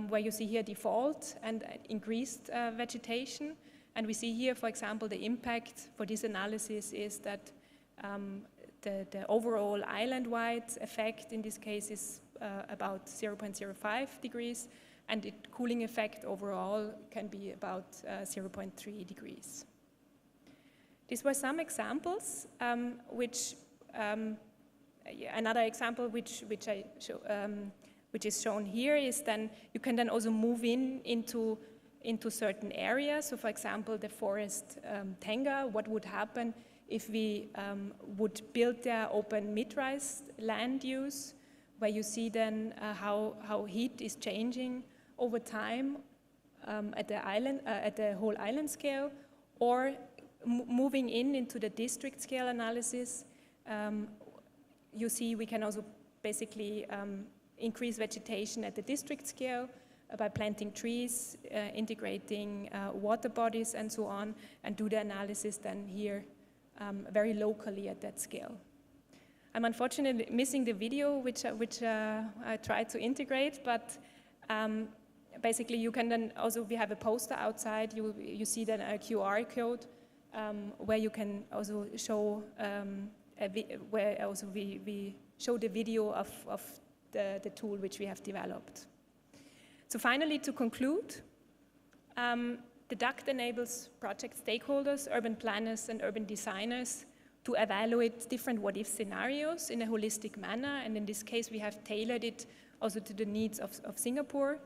where you see here default and increased vegetation. And we see here, for example, the impact for this analysis is that the overall island-wide effect in this case is about 0.05 degrees, and the cooling effect overall can be about 0.3 degrees. These were some examples, another example which is shown here is then you can then also move into certain areas. So for example, the forest Tenga, what would happen if we would build their open mid-rise land use, where you see then how heat is changing over time at the whole island scale, or moving into the district scale analysis. You see we can also basically increase vegetation at the district scale by planting trees, integrating water bodies and so on, and do the analysis then here very locally at that scale. I'm unfortunately missing the video which I tried to integrate, but basically you can then also, we have a poster outside, you see then a QR code where you can also show, where also we show the video of the tool which we have developed. So finally, to conclude, the DACT enables project stakeholders, urban planners and urban designers to evaluate different what-if scenarios in a holistic manner, and in this case we have tailored it also to the needs of Singapore.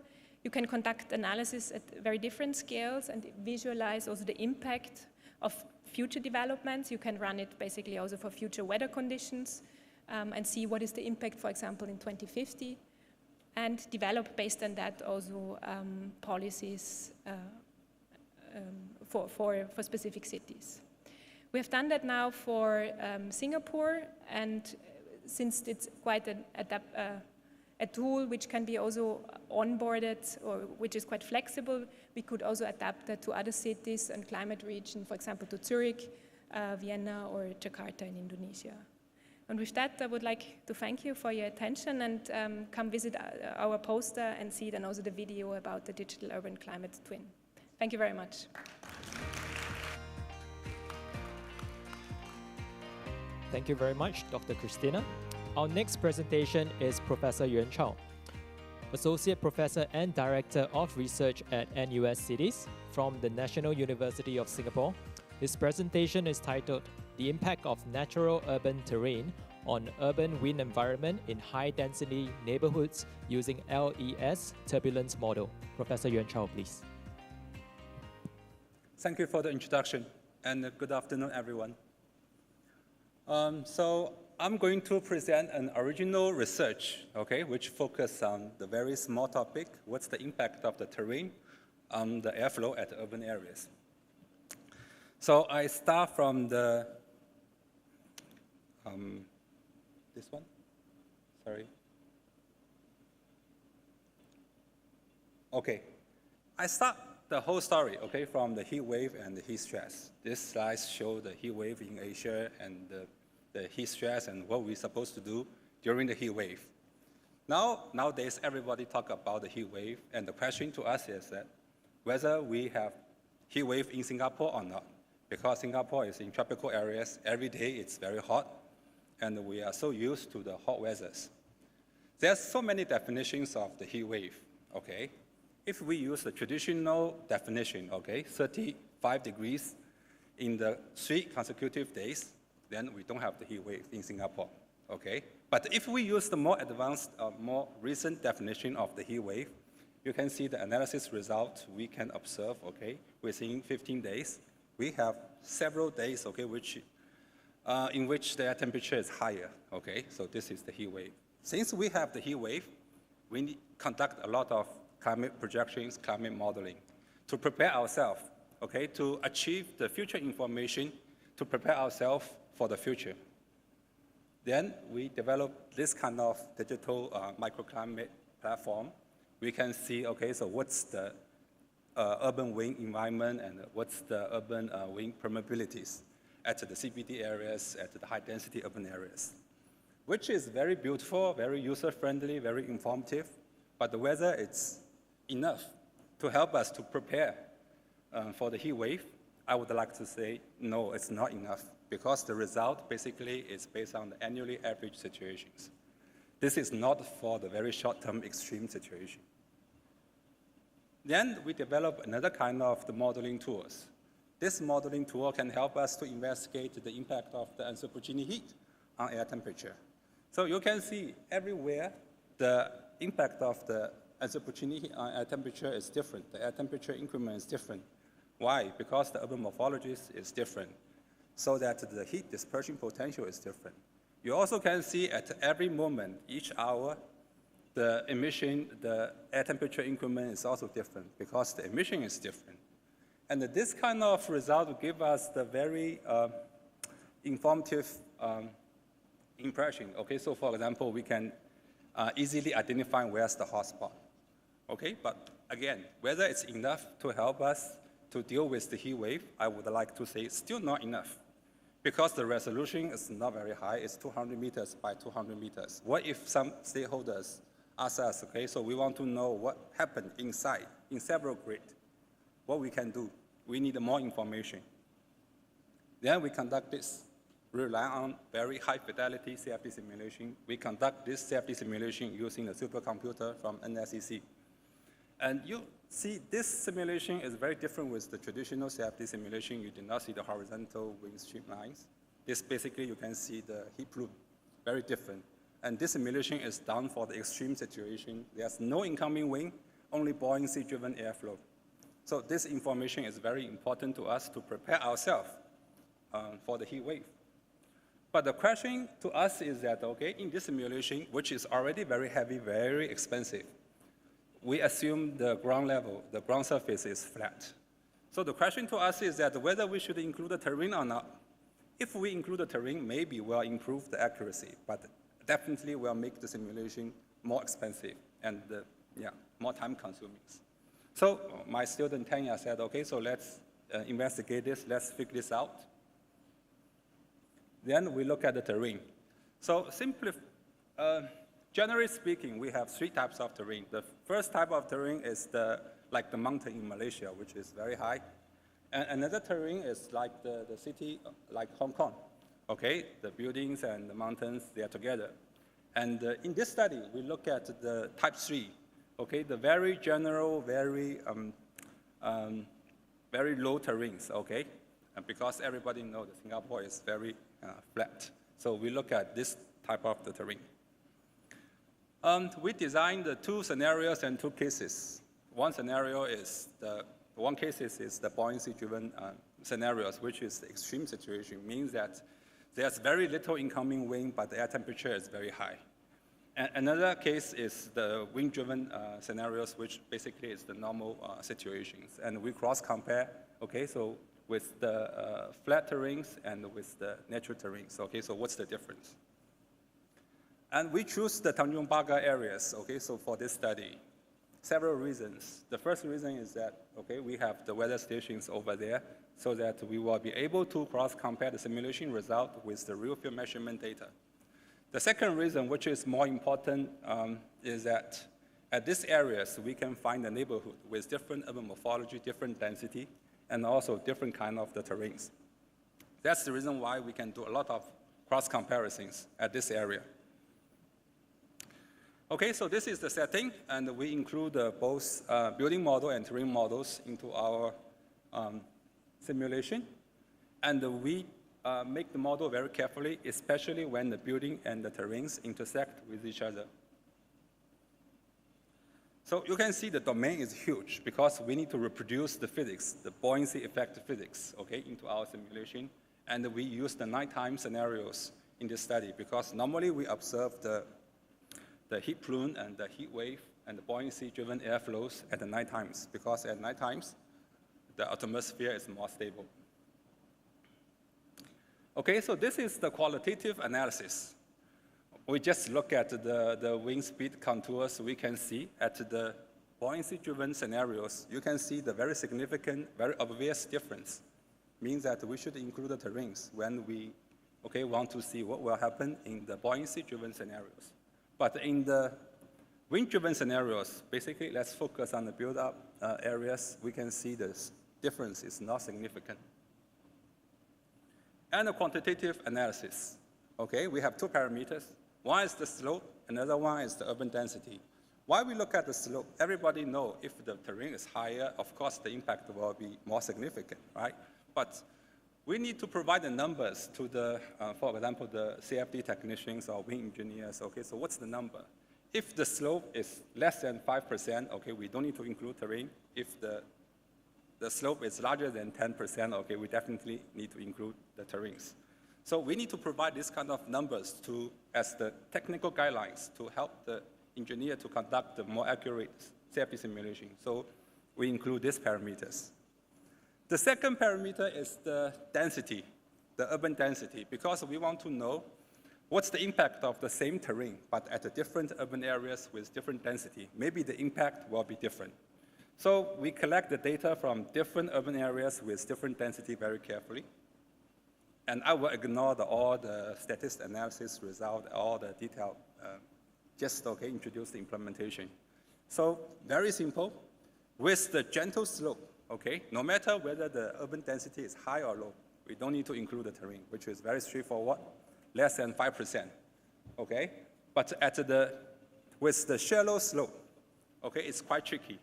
You can conduct analysis at very different scales and visualize also the impact of future developments. You can run it basically also for future weather conditions and see what is the impact, for example, in 2050, and develop based on that also policies for specific cities. We have done that now for Singapore, and since it's quite a tool which can be also onboarded, or which is quite flexible, we could also adapt that to other cities and climate regions, for example to Zurich, Vienna or Jakarta in Indonesia. And with that, I would like to thank you for your attention, and come visit our poster and see then also the video about the digital urban climate twin. Thank you very much. Thank you very much, Dr. Christina. Our next presentation is Professor Yuan Chao, Associate Professor and Director of Research at NUS Cities from the National University of Singapore. His presentation is titled The Impact of Natural Urban Terrain on Urban Wind Environment in High-Density Neighborhoods using LES Turbulence Model. Professor Yuan Chao, please. Thank you for the introduction, and good afternoon, everyone. So I'm going to present an original research, okay, which focuses on the very small topic, what's the impact of the terrain on the airflow at urban areas. So I start from the, this one, sorry. Okay, I start the whole story, okay, from the heat wave and the heat stress. This slide shows the heat wave in Asia and the heat stress and what we're supposed to do during the heat wave. Nowadays, everybody talk about the heat wave, and the question to us is that whether we have heat wave in Singapore or not, because Singapore is in tropical areas, every day it's very hot, and we are so used to the hot weathers. There's so many definitions of the heat wave, okay? If we use the traditional definition, okay, 35 degrees, in the 3 consecutive days, then we don't have the heat wave in Singapore, okay? But if we use the more advanced, more recent definition of the heat wave, you can see the analysis result we can observe, okay, within 15 days. We have several days, okay, in which the air temperature is higher, okay? So this is the heat wave. Since we have the heat wave, we conduct a lot of climate projections, climate modeling to prepare ourselves, okay, to achieve the future information, to prepare ourselves for the future. Then we develop this kind of digital microclimate platform. We can see, okay, so what's the urban wind environment and what's the urban wind permeabilities at the CBD areas, at the high-density urban areas, which is very beautiful, very user-friendly, very informative, but whether it's enough to help us to prepare for the heat wave, I would like to say, no, it's not enough, because the result basically is based on the annually average situations. This is not for the very short-term extreme situation. Then we develop another kind of the modeling tools. This modeling tool can help us to investigate the impact of the anthropogenic heat on air temperature. So you can see everywhere the impact of the anthropogenic heat on air temperature is different. The air temperature increment is different. Why? Because the urban morphology is different, so that the heat dispersion potential is different. You also can see at every moment, each hour, the emission, the air temperature increment is also different because the emission is different. And this kind of result will give us the very informative impression. Okay, so for example, we can easily identify where's the hotspot. Okay, but again, whether it's enough to help us to deal with the heat wave, I would like to say it's still not enough, because the resolution is not very high. It's 200 meters by 200 meters. What if some stakeholders ask us, okay, so we want to know what happened inside, in several grid, what we can do? We need more information. Then we conduct this, rely on very high fidelity CFD simulation. We conduct this CFD simulation using a supercomputer from NSEC. And you see, this simulation is very different with the traditional CFD simulation. You do not see the horizontal wind streamlines. This basically, you can see the heat plume, very different. And this simulation is done for the extreme situation. There's no incoming wind, only buoyancy-driven airflow. So this information is very important to us to prepare ourselves for the heat wave. But the question to us is that, okay, in this simulation, which is already very heavy, very expensive, we assume the ground level, the ground surface is flat. So the question to us is that whether we should include the terrain or not. If we include the terrain, maybe we'll improve the accuracy, but definitely will make the simulation more expensive and more time consuming. So my student Tanya said, okay, so let's investigate this, let's figure this out. Then we look at the terrain. So simply, generally speaking, we have 3 types of terrain. The first type of terrain is like the mountain in Malaysia, which is very high. And another terrain is like the city, like Hong Kong. Okay, the buildings and the mountains, they are together. And in this study, we look at the type 3, okay, the very general, very low terrains, okay? And because everybody knows that Singapore is very flat. So we look at this type of the terrain. We designed the 2 scenarios and 2 cases. One scenario is one case is the buoyancy-driven scenarios, which is the extreme situation, means that there's very little incoming wind, but the air temperature is very high. And another case is the wind-driven scenarios, which basically is the normal situations. And we cross-compare, okay, so with the flat terrains and with the natural terrains. Okay, so what's the difference? And we choose the Tanjung Pagar areas, okay, so for this study. Several reasons. The first reason is that, okay, we have the weather stations over there so that we will be able to cross-compare the simulation result with the real field measurement data. The second reason, which is more important, is that at these areas, we can find a neighborhood with different urban morphology, different density, and also different kind of the terrains. That's the reason why we can do a lot of cross-comparisons at this area. Okay, so this is the setting, and we include both building model and terrain models into our simulation. And we make the model very carefully, especially when the building and the terrains intersect with each other. So you can see the domain is huge because we need to reproduce the physics, the buoyancy effect physics, okay, into our simulation. And we use the nighttime scenarios in this study because normally we observe the heat plume and the heat wave and the buoyancy-driven airflows at the night times because at night times, the atmosphere is more stable. Okay, so this is the qualitative analysis. We just look at the wind speed contours. We can see at the buoyancy-driven scenarios, you can see the very significant, very obvious difference. Means that we should include the terrains when we want to see what will happen in the buoyancy-driven scenarios. But in the wind-driven scenarios, basically, let's focus on the build-up areas. We can see this difference is not significant. And a quantitative analysis. Okay, we have two parameters. One is the slope, another one is the urban density. Why we look at the slope? Everybody knows if the terrain is higher, of course, the impact will be more significant, right? But we need to provide the numbers to the, for example, the CFD technicians or wind engineers. Okay, so what's the number? If the slope is less than 5%, okay, we don't need to include terrain. If the slope is larger than 10%, okay, we definitely need to include the terrains. So we need to provide this kind of numbers as the technical guidelines to help the engineer to conduct the more accurate CFD simulation. So we include these parameters. The second parameter is the density, the urban density, because we want to know what's the impact of the same terrain, but at the different urban areas with different density. Maybe the impact will be different. So we collect the data from different urban areas with different density very carefully. And I will ignore all the statistical analysis result, all the detail, just introduce the implementation. So very simple, with the gentle slope, okay, no matter whether the urban density is high or low, we don't need to include the terrain, which is very straightforward, less than 5%, okay? But with the shallow slope, okay, it's quite tricky.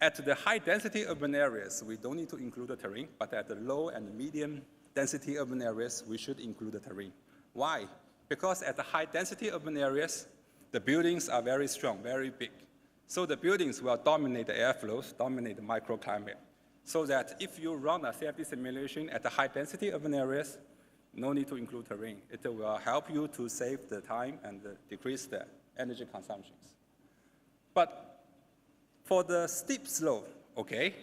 At the high density urban areas, we don't need to include the terrain, but at the low and medium density urban areas, we should include the terrain. Why? Because at the high density urban areas, the buildings are very strong, very big. So the buildings will dominate the airflows, dominate the microclimate. So that if you run a CFD simulation at the high density urban areas, no need to include terrain. It will help you to save the time and decrease the energy consumptions. But for the steep slope, okay,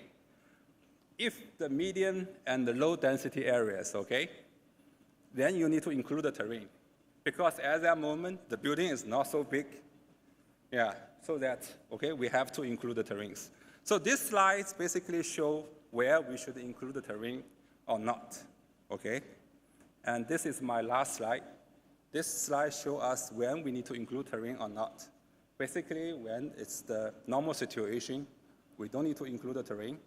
if the medium and the low density areas, okay, then you need to include the terrain. Because at that moment, the building is not so big. Yeah, so that, okay, we have to include the terrains. So these slides basically show where we should include the terrain or not, okay? And this is my last slide. This slide shows us when we need to include terrain or not. Basically, when it's the normal situation, we don't need to include the terrain.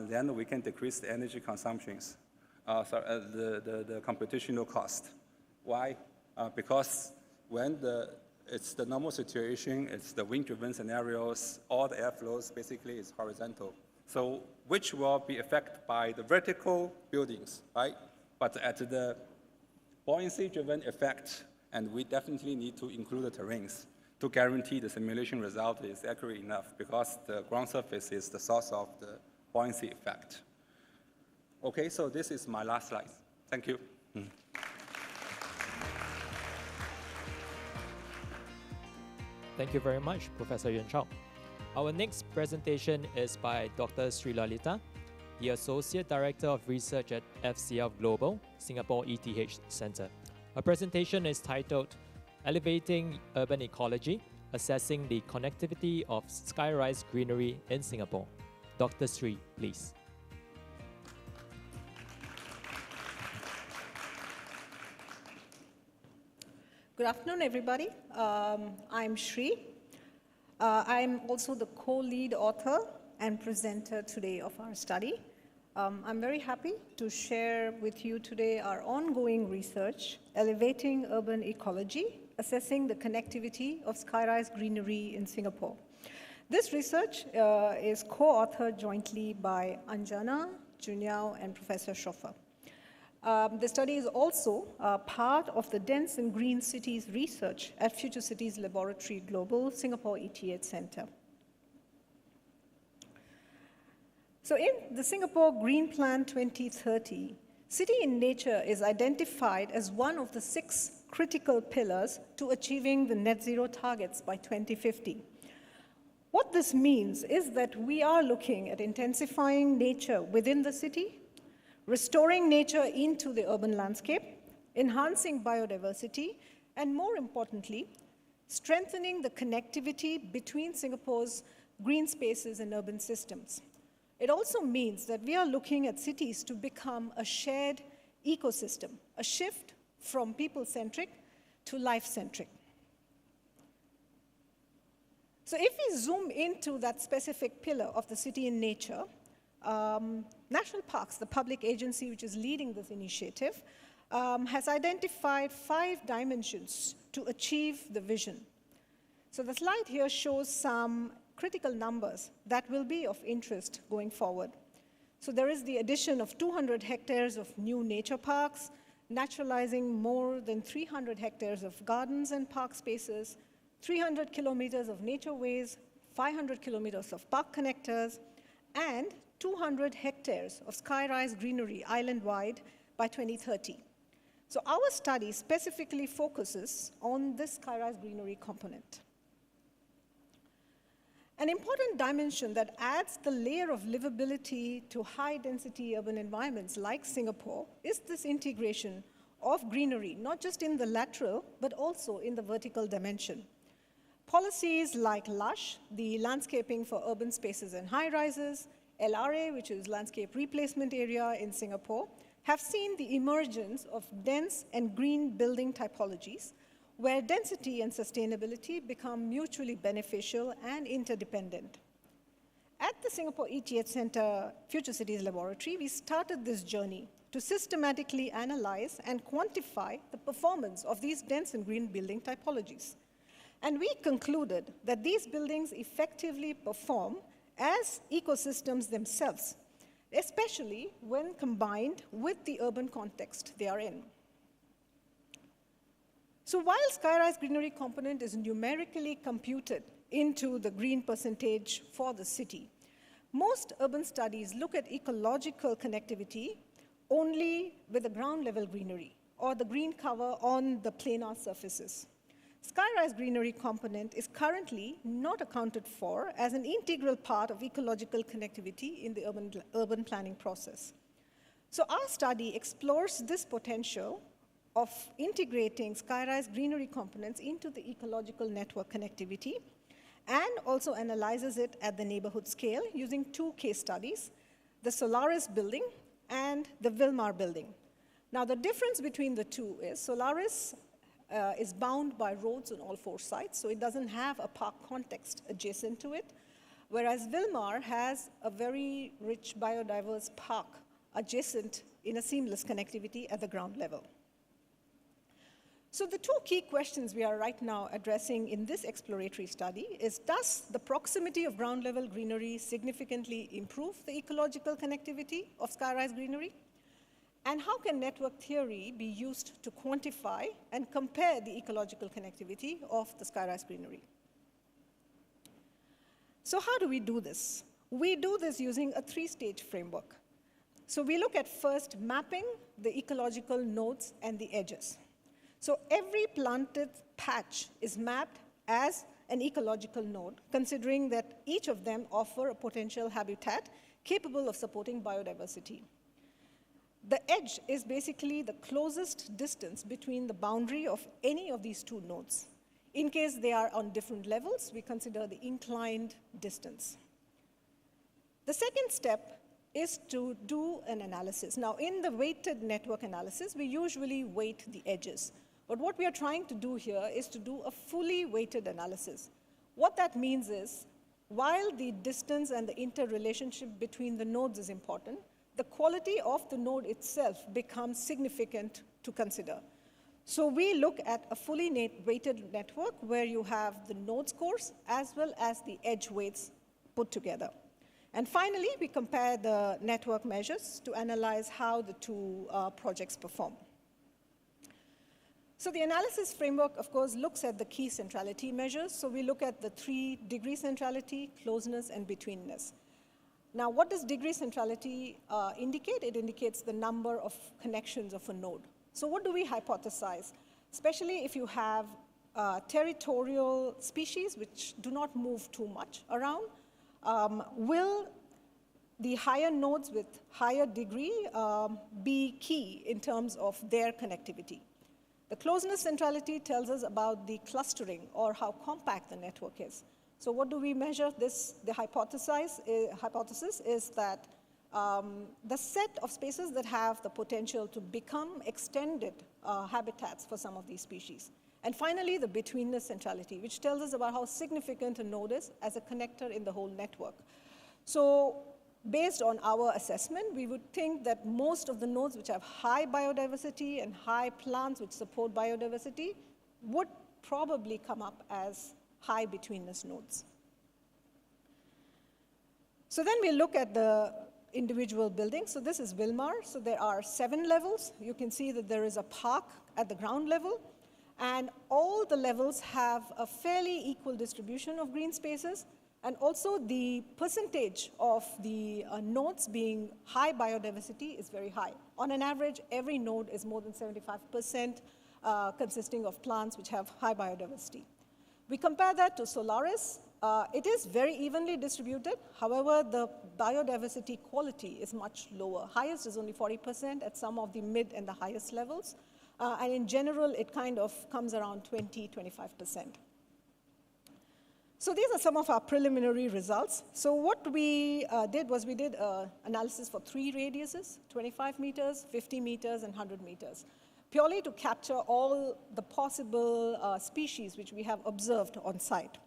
Then we can decrease the energy consumptions, the computational cost. Why? Because when it's the normal situation, it's the wind-driven scenarios, all the airflows basically is horizontal. So which will be affected by the vertical buildings, right? But at the buoyancy-driven effect, and we definitely need to include the terrains to guarantee the simulation result is accurate enough because the ground surface is the source of the buoyancy effect. Okay, so this is my last slide. Thank you. Thank you very much, Professor Yuen Chao. Our next presentation is by Dr. Sri Lalita, the Associate Director of Research at FCL Global, Singapore ETH Center. Her presentation is titled Elevating Urban Ecology, Assessing the Connectivity of Skyrise Greenery in Singapore. Dr. Sri, please. Good afternoon, everybody. I'm Sri. I'm also the co-lead author and presenter today of our study. I'm very happy to share with you today our ongoing research, Elevating Urban Ecology, Assessing the Connectivity of Skyrise Greenery in Singapore. This research is co-authored jointly by Anjana, Junyao, and Professor Schoffer. The study is also part of the Dense and Green Cities research at Future Cities Laboratory Global Singapore ETH Center. So in the Singapore Green Plan 2030, city in nature is identified as one of the 6 critical pillars to achieving the net zero targets by 2050. What this means is that we are looking at intensifying nature within the city, restoring nature into the urban landscape, enhancing biodiversity, and more importantly, strengthening the connectivity between Singapore's green spaces and urban systems. It also means that we are looking at cities to become a shared ecosystem, a shift from people-centric to life-centric. So if we zoom into that specific pillar of the city in nature, National Parks, the public agency which is leading this initiative, has identified 5 dimensions to achieve the vision. So the slide here shows some critical numbers that will be of interest going forward. So there is the addition of 200 hectares of new nature parks, naturalizing more than 300 hectares of gardens and park spaces, 300 kilometers of nature ways, 500 kilometers of park connectors, and 200 hectares of sky-rise greenery island-wide by 2030. So our study specifically focuses on this sky-rise greenery component. An important dimension that adds the layer of livability to high-density urban environments like Singapore is this integration of greenery, not just in the lateral, but also in the vertical dimension. Policies like LUSH, the Landscaping for Urban Spaces and High-Rises, LRA, which is Landscape Replacement Area in Singapore, have seen the emergence of dense and green building typologies, where density and sustainability become mutually beneficial and interdependent. At the Singapore ETH Center Future Cities Laboratory, we started this journey to systematically analyze and quantify the performance of these dense and green building typologies. And we concluded that these buildings effectively perform as ecosystems themselves, especially when combined with the urban context they are in. So while sky-rise greenery component is numerically computed into the green percentage for the city, most urban studies look at ecological connectivity only with the ground level greenery or the green cover on the planar surfaces. Sky-rise greenery component is currently not accounted for as an integral part of ecological connectivity in the urban planning process. So our study explores this potential of integrating sky-rise greenery components into the ecological network connectivity and also analyzes it at the neighborhood scale using 2 case studies, the Solaris building and the Wilmar building. Now the difference between the two is Solaris is bound by roads on all 4 sides, so it doesn't have a park context adjacent to it, whereas Wilmar has a very rich biodiverse park adjacent in a seamless connectivity at the ground level. So the 2 key questions we are right now addressing in this exploratory study is, does the proximity of ground level greenery significantly improve the ecological connectivity of sky-rise greenery? And how can network theory be used to quantify and compare the ecological connectivity of the sky-rise greenery? So how do we do this? We do this using a 3-stage framework. So we look at first mapping the ecological nodes and the edges. So every planted patch is mapped as an ecological node, considering that each of them offer a potential habitat capable of supporting biodiversity. The edge is basically the closest distance between the boundary of any of these 2 nodes. In case they are on different levels, we consider the inclined distance. The second step is to do an analysis. Now, in the weighted network analysis, we usually weight the edges. But what we are trying to do here is to do a fully weighted analysis. What that means is, while the distance and the interrelationship between the nodes is important, the quality of the node itself becomes significant to consider. So we look at a fully weighted network where you have the node scores as well as the edge weights put together. And finally, we compare the network measures to analyze how the two projects perform. So the analysis framework, of course, looks at the key centrality measures. So we look at the 3-degree centrality, closeness, and betweenness. Now, what does degree centrality indicate? It indicates the number of connections of a node. So what do we hypothesize? Especially if you have territorial species which do not move too much around, will the higher nodes with higher degree be key in terms of their connectivity? The closeness centrality tells us about the clustering or how compact the network is. So what do we measure? The hypothesis is that the set of spaces that have the potential to become extended habitats for some of these species. And finally, the betweenness centrality, which tells us about how significant a node is as a connector in the whole network. So based on our assessment, we would think that most of the nodes which have high biodiversity and high plants which support biodiversity would probably come up as high betweenness nodes. So then we look at the individual buildings. So this is Wilmar. So there are 7 levels. You can see that there is a park at the ground level. And all the levels have a fairly equal distribution of green spaces. And also the percentage of the nodes being high biodiversity is very high. On an average, every node is more than 75% consisting of plants which have high biodiversity. We compare that to Solaris. It is very evenly distributed. However, the biodiversity quality is much lower. Highest is only 40% at some of the mid and the highest levels. And in general, it kind of comes around 20–25%. So these are some of our preliminary results. So what we did was we did analysis for 3 radiuses, 25 meters, 50 meters, and 100 meters, purely to capture all the possible species which we have observed on site.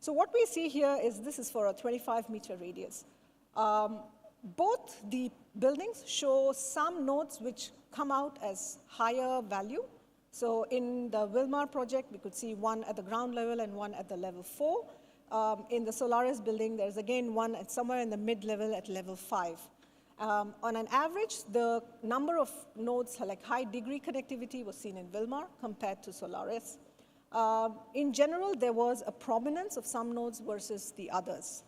So what we see here is this is for a 25-meter radius. Both the buildings show some nodes which come out as higher value. So in the Wilmar project, we could see one at the ground level and one at the level 4. In the Solaris building, there's again one at somewhere in the mid-level at level 5. On an average, the number of nodes, like high degree connectivity, was seen in Wilmar compared to Solaris. In general, there was a prominence of some nodes versus the others.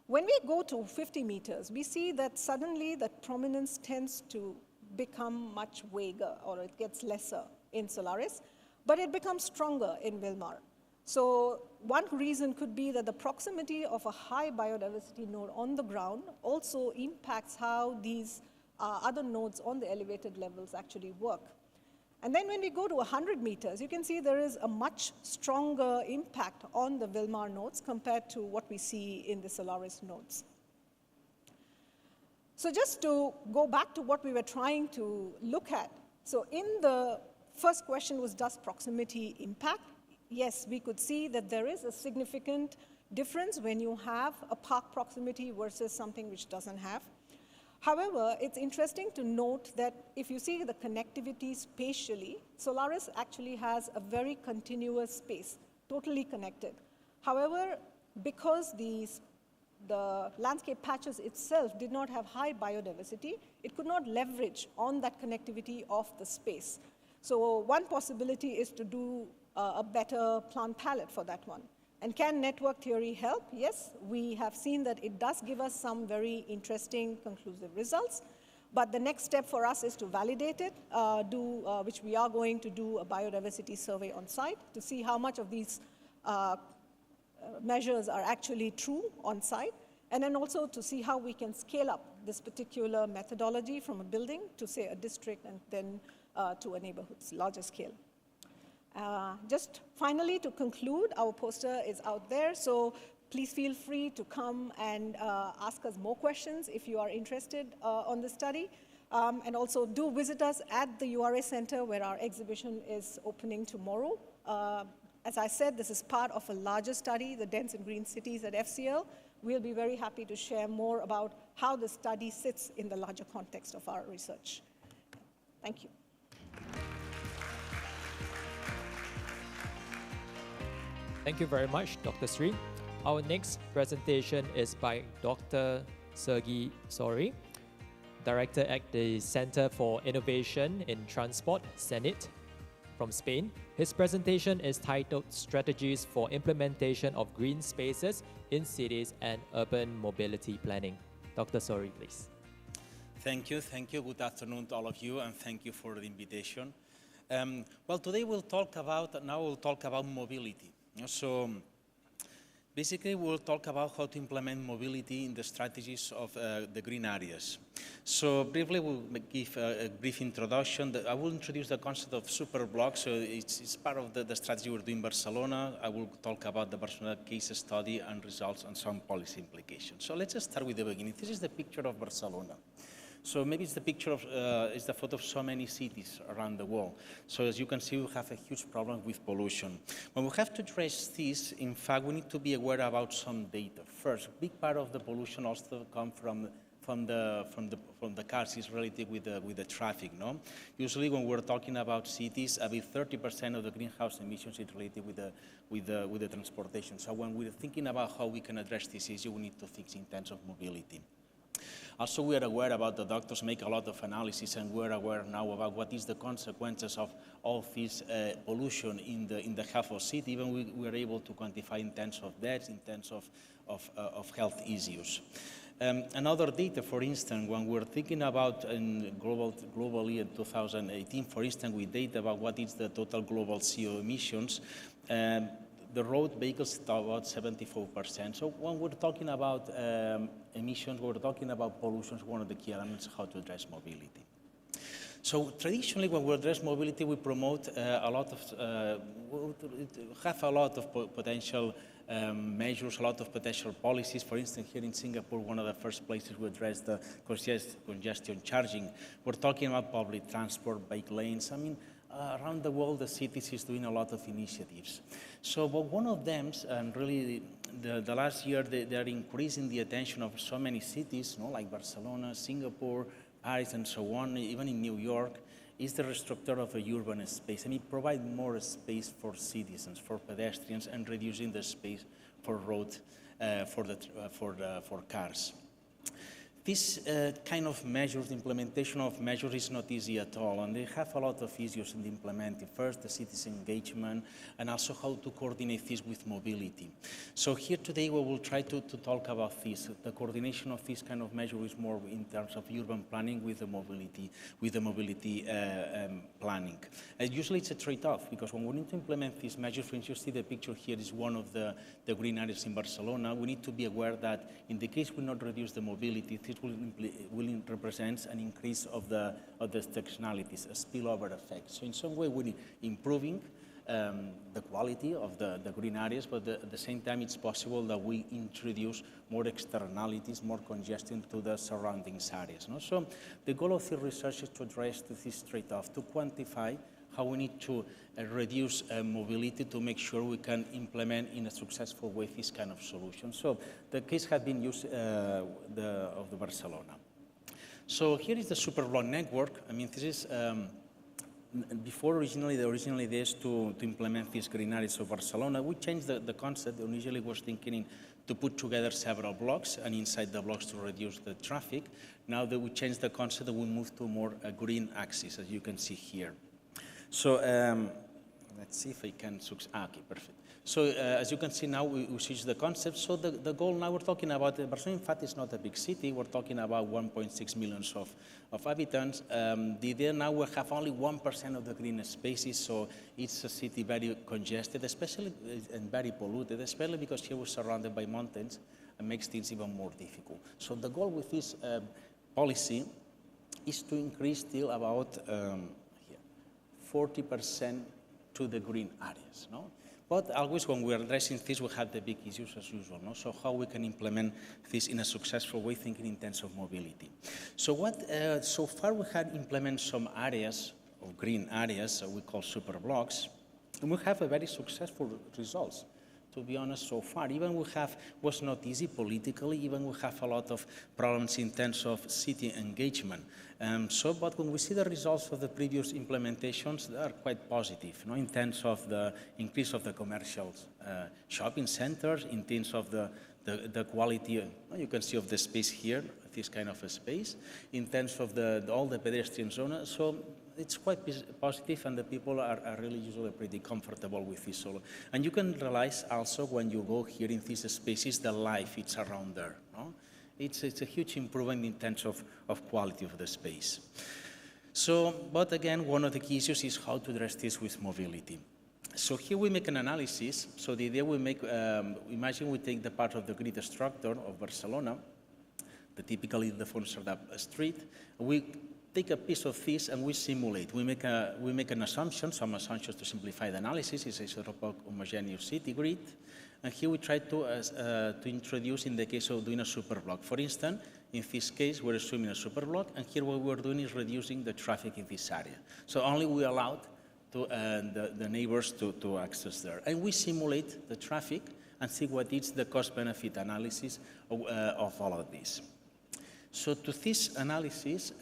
When we go to 50 meters, we see that suddenly that prominence tends to become much vaguer, or it gets lesser in Solaris, but it becomes stronger in Wilmar. So one reason could be that the proximity of a high biodiversity node on the ground also impacts how these other nodes on the elevated levels actually work. And then when we go to 100 meters, you can see there is a much stronger impact on the Wilmar nodes compared to what we see in the Solaris nodes. So just to go back to what we were trying to look at, so in the first question was, does proximity impact? Yes, we could see that there is a significant difference when you have a park proximity versus something which doesn't have. However, it's interesting to note that if you see the connectivity spatially, Solaris actually has a very continuous space, totally connected. However, because the landscape patches itself did not have high biodiversity, it could not leverage on that connectivity of the space. So one possibility is to do a better plant palette for that one. And can network theory help? Yes, we have seen that it does give us some very interesting conclusive results. But the next step for us is to validate it, which we are going to do a biodiversity survey on site to see how much of these measures are actually true on site, and then also to see how we can scale up this particular methodology from a building to, say, a district and then to a neighborhood's larger scale. Just finally, to conclude, our poster is out there, so please feel free to come and ask us more questions if you are interested on the study. And also do visit us at the URA Center where our exhibition is opening tomorrow. As I said, this is part of a larger study, the Dense and Green Cities at FCL. We'll be very happy to share more about how the study sits in the larger context of our research. Thank you. Thank you very much, Dr. Sri. Our next presentation is by Dr. Sergei Sori, Director at the Center for Innovation in Transport, CENIT, from Spain. His presentation is titled Strategies for Implementation of Green Spaces in Cities and Urban Mobility Planning. Dr. Sori, please. Thank you. Good afternoon to all of you, and thank you for the invitation. Well, today we'll talk about mobility. So basically, we'll talk about how to implement mobility in the strategies of the green areas. So briefly, we'll give a brief introduction. I will introduce the concept of super blocks. So it's part of the strategy we're doing in Barcelona. I will talk about the Barcelona case study and results and some policy implications. So let's just start with the beginning. This is the picture of Barcelona. So maybe it's the picture of, it's the photo of so many cities around the world. So as you can see, we have a huge problem with pollution. When we have to address this, in fact, we need to be aware about some data. First, a big part of the pollution also comes from the cars is related with the traffic, no? Usually when we're talking about cities, about 30% of the greenhouse emissions is related with the transportation. So when we're thinking about how we can address this issue, we need to think in terms of mobility. Also, we are aware about the doctors make a lot of analysis, and we're aware now about what is the consequences of all this pollution in the health of city. Even we are able to quantify in terms of deaths, in terms of health issues. Another data, for instance, when we're thinking about globally in 2018, for instance, we data about what is the total global CO emissions. The road vehicles are about 74%. So when we're talking about emissions, we're talking about pollution, one of the key elements how to address mobility. So traditionally, when we address mobility, we promote have a lot of potential measures, a lot of potential policies. For instance, here in Singapore, one of the first places we address the congestion charging. We're talking about public transport, bike lanes. I mean, around the world, the cities is doing a lot of initiatives. So, but one of them, and really the last year, they are increasing the attention of so many cities, like Barcelona, Singapore, Paris, and so on, even in New York, is the restructure of a urban space. I mean, provide more space for citizens, for pedestrians, and reducing the space for road, for cars. This kind of measures, the implementation of measures is not easy at all, and they have a lot of issues in implementing. First, the citizen engagement, and also how to coordinate this with mobility. So here today we will try to talk about this. The coordination of this kind of measure is more in terms of urban planning with the mobility planning. And usually it's a trade-off, because when we need to implement these measures, for instance, you see the picture here is one of the green areas in Barcelona. We need to be aware that in the case we not reduce the mobility, will represent an increase of the externalities, a spillover effect. So in some way, we're improving the quality of the green areas, but at the same time, it's possible that we introduce more externalities, more congestion to the surrounding areas. No? So the goal of the research is to address this trade-off, to quantify how we need to reduce mobility to make sure we can implement in a successful way this kind of solution. So the case has been used of the Barcelona. So here is the superblock network. I mean, this is before originally the idea is to implement these green areas of Barcelona. We changed the concept. Initially was thinking to put together several blocks and inside the blocks to reduce the traffic. Now that we changed the concept, we moved to more green axis, as you can see here. So let's see if I can okay, perfect. So as you can see now, we switched the concept. So the goal now we're talking about, Barcelona in fact is not a big city. We're talking about 1.6 million of inhabitants. The idea now we have only 1% of the green spaces, so it's a city very congested, especially and very polluted, especially because here we're surrounded by mountains and makes things even more difficult. So the goal with this policy is to increase still about 40% to the green areas, no? But always when we're addressing this, we have the big issues as usual, no? So how we can implement this in a successful way, thinking in terms of mobility. So so far we had implemented some areas of green areas, we call super blocks, and we have a very successful results. to be honest, so far. Even was not easy politically, even we have a lot of problems in terms of city engagement. But when we see the results of the previous implementations, they are quite positive, in terms of the increase of the commercial shopping centers, in terms of the quality, you can see of the space here, this kind of a space, in terms of all the pedestrian zones. So it's quite positive, and the people are really usually pretty comfortable with this solo. And you can realize also when you go here in these spaces, the life it's around there. No? It's a huge improvement in terms of quality of the space. So, but again, one of the key issues is how to address this with mobility. So here we make an analysis. So the idea we make, imagine we take the part of the grid structure of Barcelona, the typically the Fonserrada street. We take a piece of this and we simulate. We make an assumption, some assumptions to simplify the analysis. It's a sort of a homogeneous city grid. And here we try to introduce, in the case of doing a superblock. For instance, in this case, we're assuming a superblock, and here what we're doing is reducing the traffic in this area. So only we allowed the neighbors to access there. And we simulate the traffic and see what is the cost-benefit analysis of all of this. So to this analysis,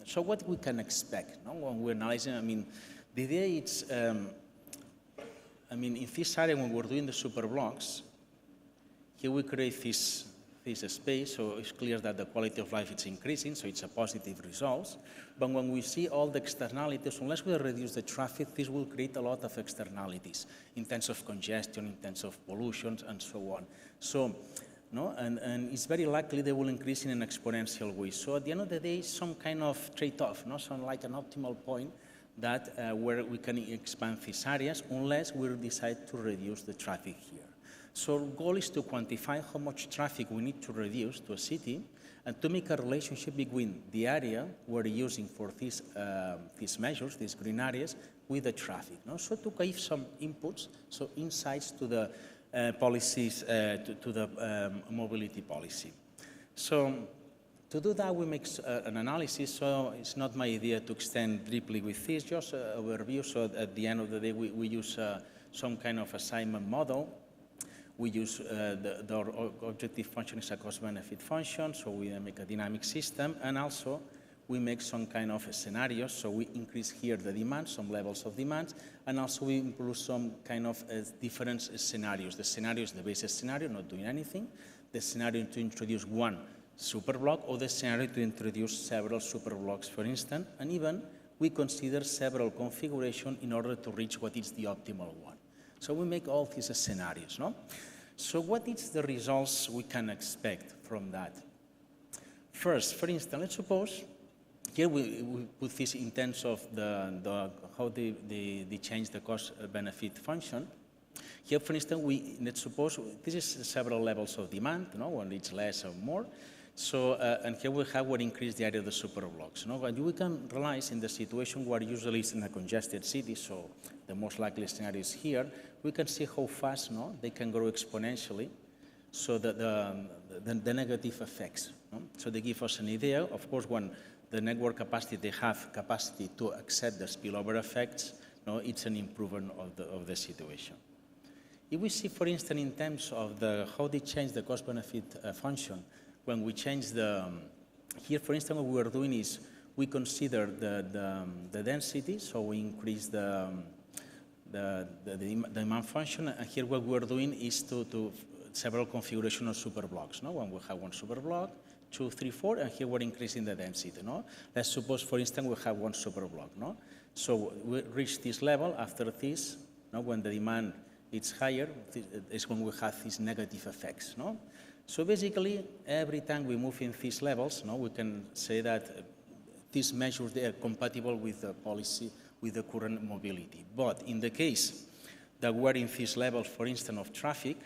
so what we can expect when we're analyzing, I mean, the idea is, in this area when we're doing the super blocks, here we create this space, so it's clear that the quality of life is increasing, so it's a positive result. But when we see all the externalities, unless we reduce the traffic, this will create a lot of externalities in terms of congestion, in terms of pollution, and so on. So, and it's very likely they will increase in an exponential way. So at the end of the day, some kind of trade-off, some like an optimal point that where we can expand these areas unless we decide to reduce the traffic here. So our goal is to quantify how much traffic we need to reduce to a city and to make a relationship between the area we're using for these measures, these green areas, with the traffic. So to give some inputs, so insights to the policies, to the mobility policy. So to do that, we make an analysis. So it's not my idea to extend deeply with this, just an overview. So at the end of the day, we use some kind of assignment model. We use the objective function is a cost-benefit function, so we make a dynamic system, and also we make some kind of scenarios. So we increase here the demand, some levels of demand, and also we include some kind of different scenarios. The scenario is the basic scenario, not doing anything. The scenario to introduce one superblock, or the scenario to introduce several superblocks, for instance, and even we consider several configurations in order to reach what is the optimal one. So we make all these scenarios, So what is the results we can expect from that? First, for instance, let's suppose, here we put this in terms of how they change the cost-benefit function. Here, for instance, let's suppose this is several levels of demand, when it's less or more. So, and here we have what increase the area of the superblocks. But we can realize in the situation where usually it's in a congested city, so the most likely scenario is here, we can see how fast they can grow exponentially, so that the negative effects. So they give us an idea. Of course, when the network capacity, they have capacity to accept the spillover effects, it's an improvement of the situation. If we see, for instance, in terms of how they change the cost-benefit function, when we change here, for instance, what we are doing is we consider the density, so we increase the demand function, and here what we are doing is to several configurations of superblocks. When we have one superblock, 2, 3, 4, and here we're increasing the density. Let's suppose, for instance, we have one superblock. So we reach this level. After this, when the demand is higher, is when we have these negative effects. So basically, every time we move in these levels, we can say that these measures, they are compatible with the policy, with the current mobility. But in the case that we're in this level, for instance, of traffic,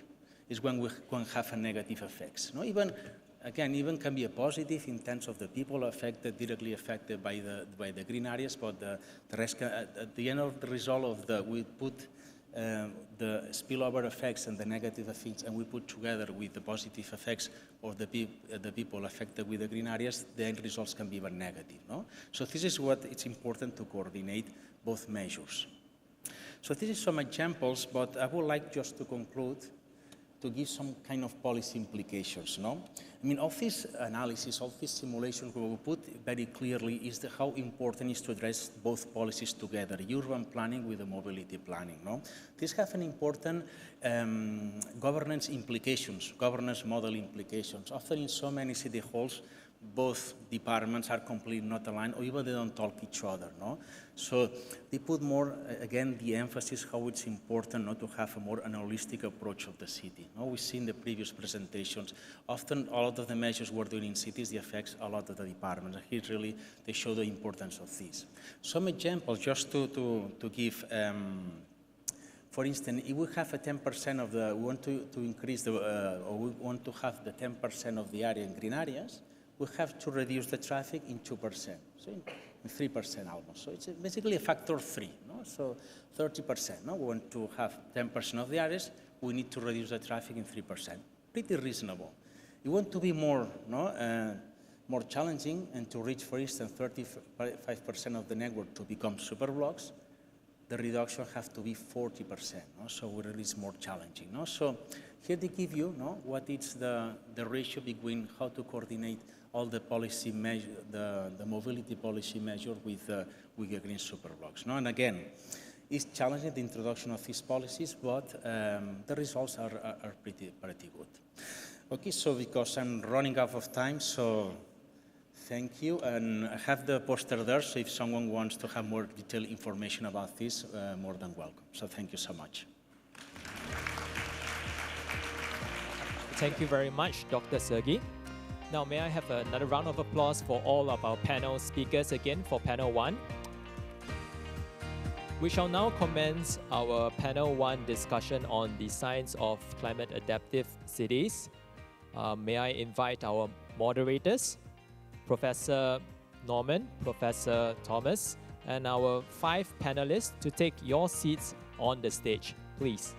is when we can have a negative effects. Even can be a positive in terms of the people directly affected by the green areas, but the rest, at the end of the result of we put the spillover effects and the negative effects, and we put together with the positive effects of the people affected with the green areas, the end results can be even negative. So this is what it's important to coordinate both measures. So this is some examples, but I would like just to conclude to give some kind of policy implications, no? I mean, of this analysis, of this simulation, we will put very clearly is how important it is to address both policies together, urban planning with the mobility planning, no? These have an important governance implications, governance model implications. Often in so many city halls, both departments are completely not aligned, or even they don't talk each other, no? So they put more, again, the emphasis how it's important not to have a more holistic approach of the city. No? We see in the previous presentations, often a lot of the measures we're doing in cities, the effects a lot of the departments. Here really, they show the importance of this. Some examples just to give, for instance, if we have a 10% of the, we want to increase the, or we want to have the 10% of the area in green areas, we have to reduce the traffic in 2%, so in 3% almost. So it's basically a factor of 3, no? So 30%, no? We want to have 10% of the areas, we need to reduce the traffic in 3%. Pretty reasonable. You want to be more, no, more challenging and to reach, for instance, 35% of the network to become super blocks, the reduction has to be 40%, no? So it is more challenging, no? So here they give you, no, what is the ratio between how to coordinate all the policy measure, the mobility policy measure with the green super blocks, no? And again, it's challenging the introduction of these policies, but the results are pretty good. Okay, so because I'm running out of time, so thank you, and I have the poster there, so if someone wants to have more detailed information about this, more than welcome. So thank you so much. Thank you very much, Dr. Sergey. Now, may I have another round of applause for all of our panel speakers again for panel 1. We shall now commence our panel 1 discussion on the science of climate adaptive cities. May I invite our moderators, Professor Norman, Professor Thomas, and our 5 panelists to take your seats on the stage, please.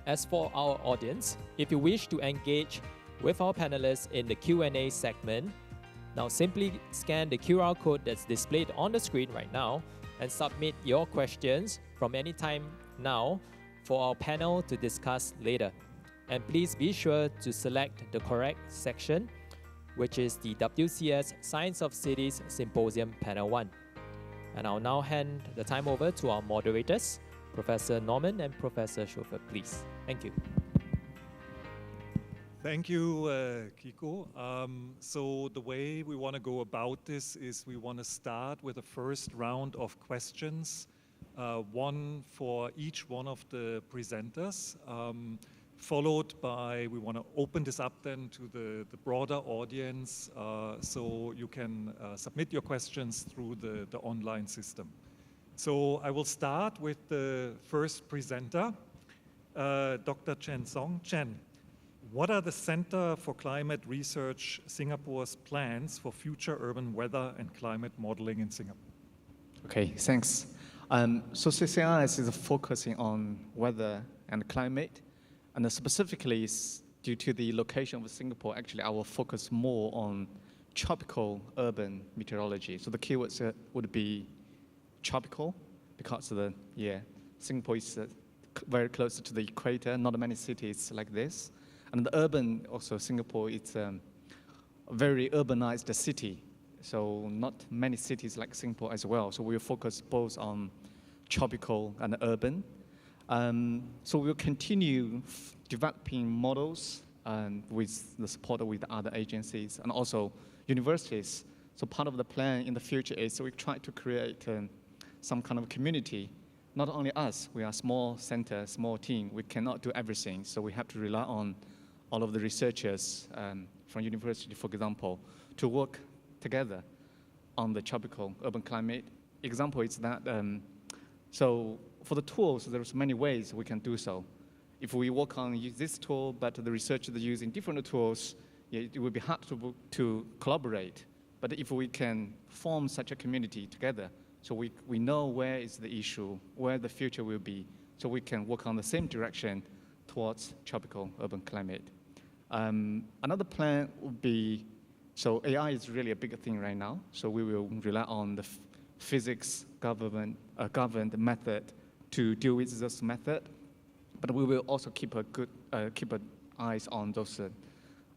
As for our audience, if you wish to engage with our panelists in the Q&A segment, now simply scan the QR code that's displayed on the screen right now and submit your questions from any time now for our panel to discuss later. And please be sure to select the correct section, which is the WCS Science of Cities Symposium Panel 1. And I'll now hand the time over to our moderators, Professor Norman and Professor Schofer, please. Thank you. Thank you, Kiko. So the way we want to go about this is we want to start with a first round of questions, one for each one of the presenters, followed by, we want to open this up then to the broader audience, so you can submit your questions through the online system. So I will start with the first presenter, Dr. Chen Song. Chen, what are the Center for Climate Research Singapore's plans for future urban weather and climate modeling in Singapore? Okay, thanks. So CCRS is focusing on weather and climate, and specifically due to the location of Singapore, actually our focus more on tropical urban meteorology. So the keywords would be tropical, because Singapore is very close to the equator, not many cities like this. And the urban, also Singapore, it's a very urbanized city. So not many cities like Singapore as well. So we'll focus both on tropical and urban. So we'll continue developing models with the support with other agencies and also universities. So part of the plan in the future is we try to create some kind of community. Not only us, we are a small center, small team. We cannot do everything. So we have to rely on all of the researchers from university, for example, to work together on the tropical urban climate. Example is that, so for the tools, there's many ways we can do so. If we work on this tool, but the researchers are using different tools, it will be hard to collaborate. But if we can form such a community together, so we know where is the issue, where the future will be, so we can work on the same direction towards tropical urban climate. Another plan would be, so AI is really a big thing right now, so we will rely on the physics governed method to deal with this method. But we will also keep an eyes on those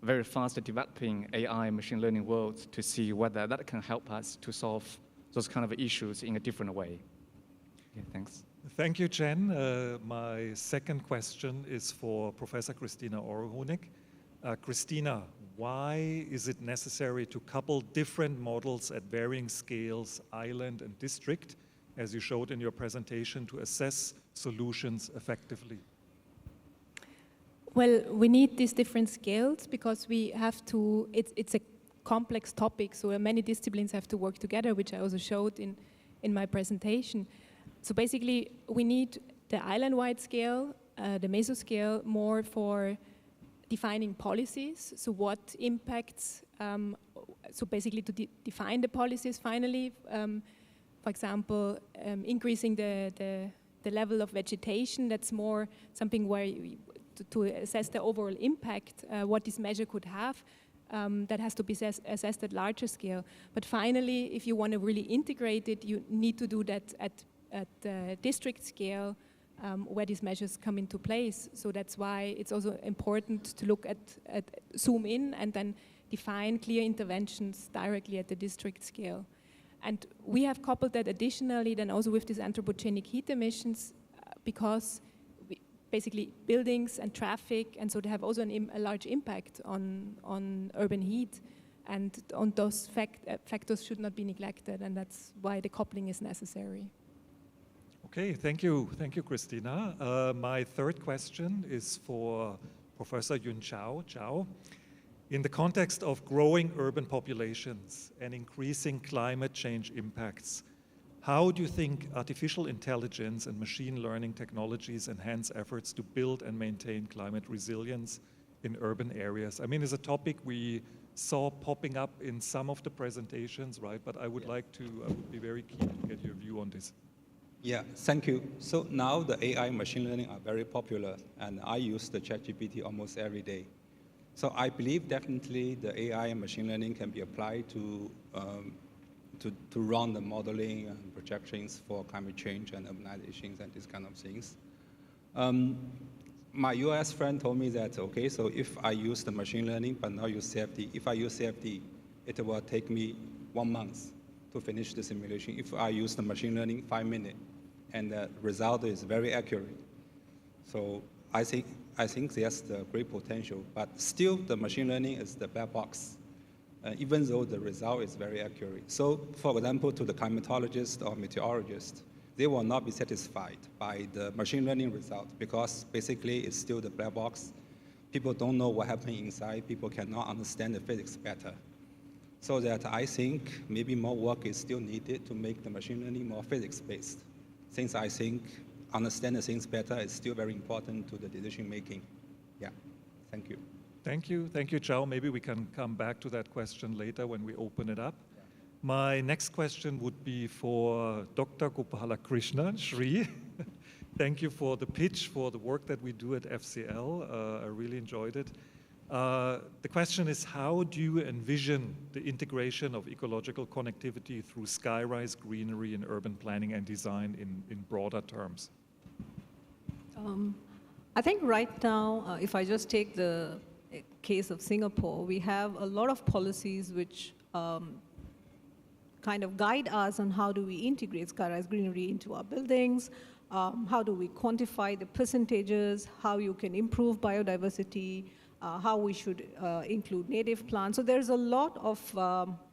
very fast developing AI machine learning worlds to see whether that can help us to solve those kind of issues in a different way. Okay, thanks. Thank you, Chen. My second question is for Professor Christina Orohunik. Christina, why is it necessary to couple different models at varying scales, island and district, as you showed in your presentation, to assess solutions effectively? Well, we need these different scales because we have to, it's a complex topic, so many disciplines have to work together, which I also showed in my presentation. So basically, we need the island-wide scale, the mesoscale, more for defining policies, so what impacts, so basically to define the policies finally, for example, increasing the level of vegetation, that's more something where to assess the overall impact, what this measure could have, that has to be assessed at larger scale. But finally, if you want to really integrate it, you need to do that at the district scale, where these measures come into place. So that's why it's also important to look at zoom in and then define clear interventions directly at the district scale. And we have coupled that additionally then also with these anthropogenic heat emissions, because basically buildings and traffic, and so they have also a large impact on urban heat, and on those factors should not be neglected, and that's why the coupling is necessary. Okay, thank you, Christina. My third question is for Professor Yun Zhao. In the context of growing urban populations and increasing climate change impacts, how do you think artificial intelligence and machine learning technologies enhance efforts to build and maintain climate resilience in urban areas? I mean, it's a topic we saw popping up in some of the presentations, right? But I would be very keen to get your view on this. Yeah, thank you. So now the AI machine learning are very popular, and I use the ChatGPT almost every day. So I believe definitely the AI and machine learning can be applied to run the modeling and projections for climate change and urbanizations and these kind of things. My US friend told me that, okay, so if I use the machine learning but not use CFD, if I use CFD, it will take me 1 month to finish the simulation. If I use the machine learning, 5 minutes, and the result is very accurate. So I think there's the great potential, but still the machine learning is the black box, even though the result is very accurate. So for example, to the climatologist or meteorologist, they will not be satisfied by the machine learning result because basically it's still the black box. People don't know what happened inside. People cannot understand the physics better. So that I think maybe more work is still needed to make the machine learning more physics-based, since I think understand the things better is still very important to the decision making. Yeah, thank you. Thank you, Zhao. Maybe we can come back to that question later when we open it up. Yeah. My next question would be for Dr. Gopalakrishnan, Sri. Thank you for the pitch for the work that we do at FCL. I really enjoyed it. The question is, how do you envision the integration of ecological connectivity through skyrise greenery in urban planning and design in broader terms? I think right now, if I just take the case of Singapore, we have a lot of policies which kind of guide us on how do we integrate skyrise greenery into our buildings, how do we quantify the percentages, how you can improve biodiversity, how we should include native plants. So there's a lot of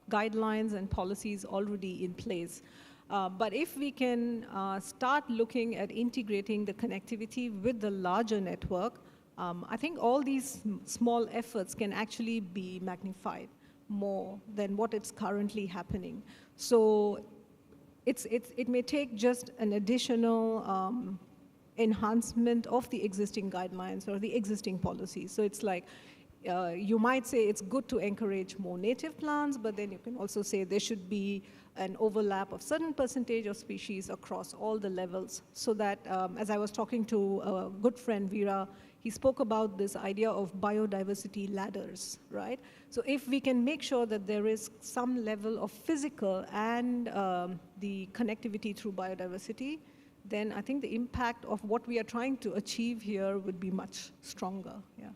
guidelines and policies already in place. But if we can start looking at integrating the connectivity with the larger network, I think all these small efforts can actually be magnified more than what is currently happening. So it may take just an additional enhancement of the existing guidelines or the existing policies. So it's like, you might say it's good to encourage more native plants, but then you can also say there should be an overlap of certain percentage of species across all the levels, so that, as I was talking to a good friend, Veera, he spoke about this idea of biodiversity ladders, right? So if we can make sure that there is some level of physical and the connectivity through biodiversity, then I think the impact of what we are trying to achieve here would be much stronger. Yeah.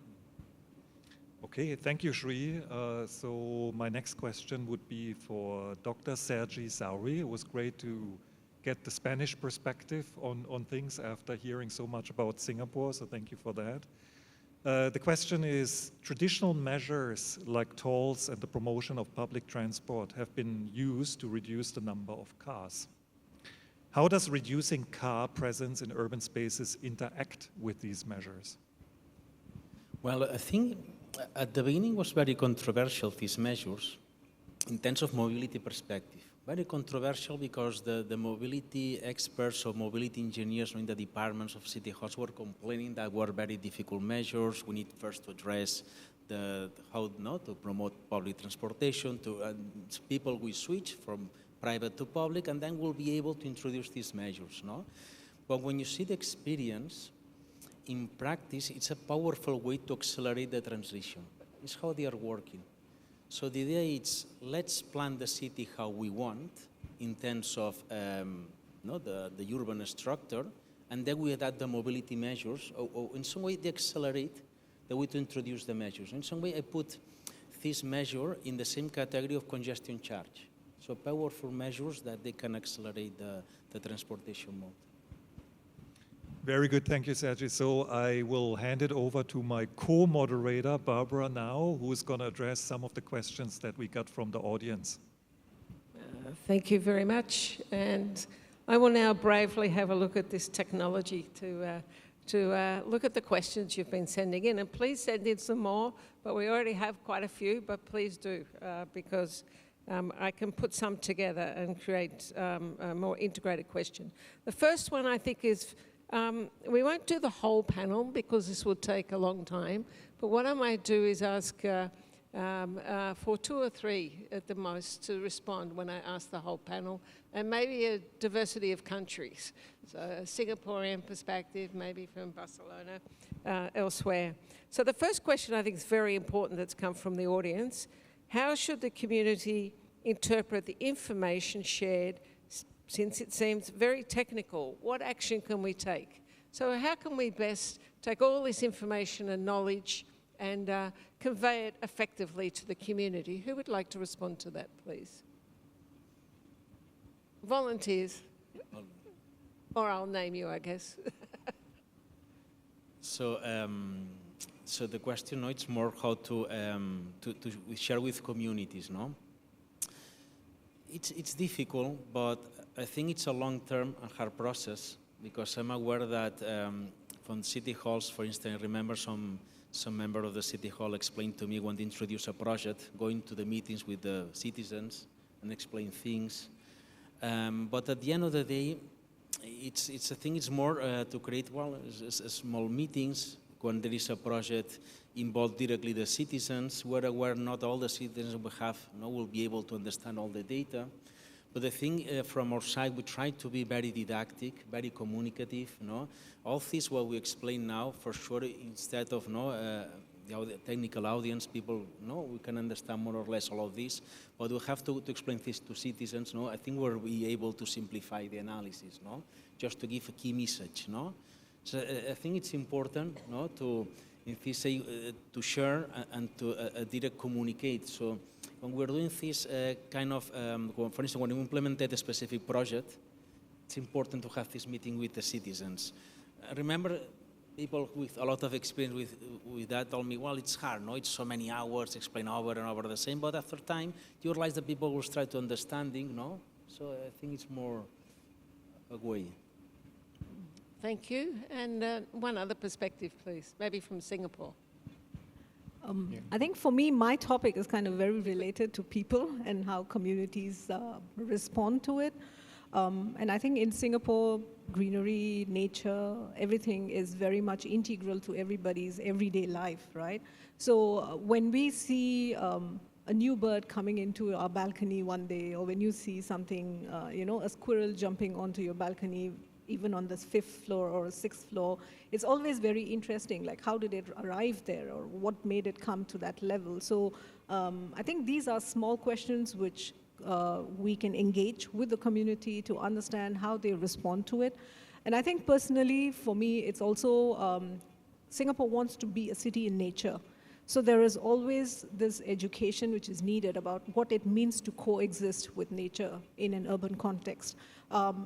Okay, thank you, Shri. So my next question would be for Dr. Sergi Sauri. It was great to get the Spanish perspective on things after hearing so much about Singapore, so thank you for that. The question is, traditional measures like tolls and the promotion of public transport have been used to reduce the number of cars. How does reducing car presence in urban spaces interact with these measures? Well, I think at the beginning was very controversial, these measures, in terms of mobility perspective. Very controversial because the mobility experts or mobility engineers in the departments of city halls were complaining that were very difficult measures. We need first to address how not to promote public transportation, to people will switch from private to public, and then we'll be able to introduce these measures. No? But when you see the experience, in practice, it's a powerful way to accelerate the transition. It's how they are working. So the idea is, let's plan the city how we want in terms of the urban structure, and then we adapt the mobility measures, or in some way they accelerate the way to introduce the measures. In some way I put this measure in the same category of congestion charge. So powerful measures that they can accelerate the transportation mode. Very good, thank you, Sergi. So I will hand it over to my co-moderator, Barbara, now, who is going to address some of the questions that we got from the audience. Thank you very much. And I will now bravely have a look at this technology to look at the questions you've been sending in. And please send in some more, but we already have quite a few, but please do, because I can put some together and create a more integrated question. The first one I think is, we won't do the whole panel because this will take a long time, but what I might do is ask for 2 or 3 at the most to respond when I ask the whole panel, and maybe a diversity of countries. So a Singaporean perspective, maybe from Barcelona, elsewhere. So the first question I think is very important that's come from the audience. How should the community interpret the information shared, since it seems very technical? What action can we take? So how can we best take all this information and knowledge and convey it effectively to the community? Who would like to respond to that, please? Volunteers. Or I'll name you, I guess. So the question, no, it's more how to share with communities, no? It's difficult, but I think it's a long-term and hard process, because I'm aware that from city halls, for instance, I remember some member of the city hall explained to me when they introduced a project, going to the meetings with the citizens and explain things. But at the end of the day, I think it's more to create small meetings when there is a project involve directly the citizens, where not all the citizens will be able to understand all the data. But I think from our side, we try to be very didactic, very communicative. No? All this what we explain now, for sure, instead of the technical audience, people we can understand more or less all of this, but we have to explain this to citizens. No? I think we'll be able to simplify the analysis, no? Just to give a key message. No? So I think it's important to to share and to direct communicate. So when we're doing this for instance, when we implemented a specific project, it's important to have this meeting with the citizens. Remember, people with a lot of experience with that told me, well, it's hard, no? It's so many hours, explain over and over the same, but after time, you realize that people will try to understanding, no? So I think it's more a way. Thank you. And one other perspective, please, maybe from Singapore. I think for me, my topic is kind of very related to people and how communities respond to it. And I think in Singapore, greenery, nature, everything is very much integral to everybody's everyday life, right? So when we see a new bird coming into our balcony one day, or when you see something, a squirrel jumping onto your balcony, even on the 5th floor or 6th floor, it's always very interesting, like how did it arrive there, or what made it come to that level? So I think these are small questions which we can engage with the community to understand how they respond to it. And I think personally, for me, it's also, Singapore wants to be a city in nature. So there is always this education which is needed about what it means to coexist with nature in an urban context.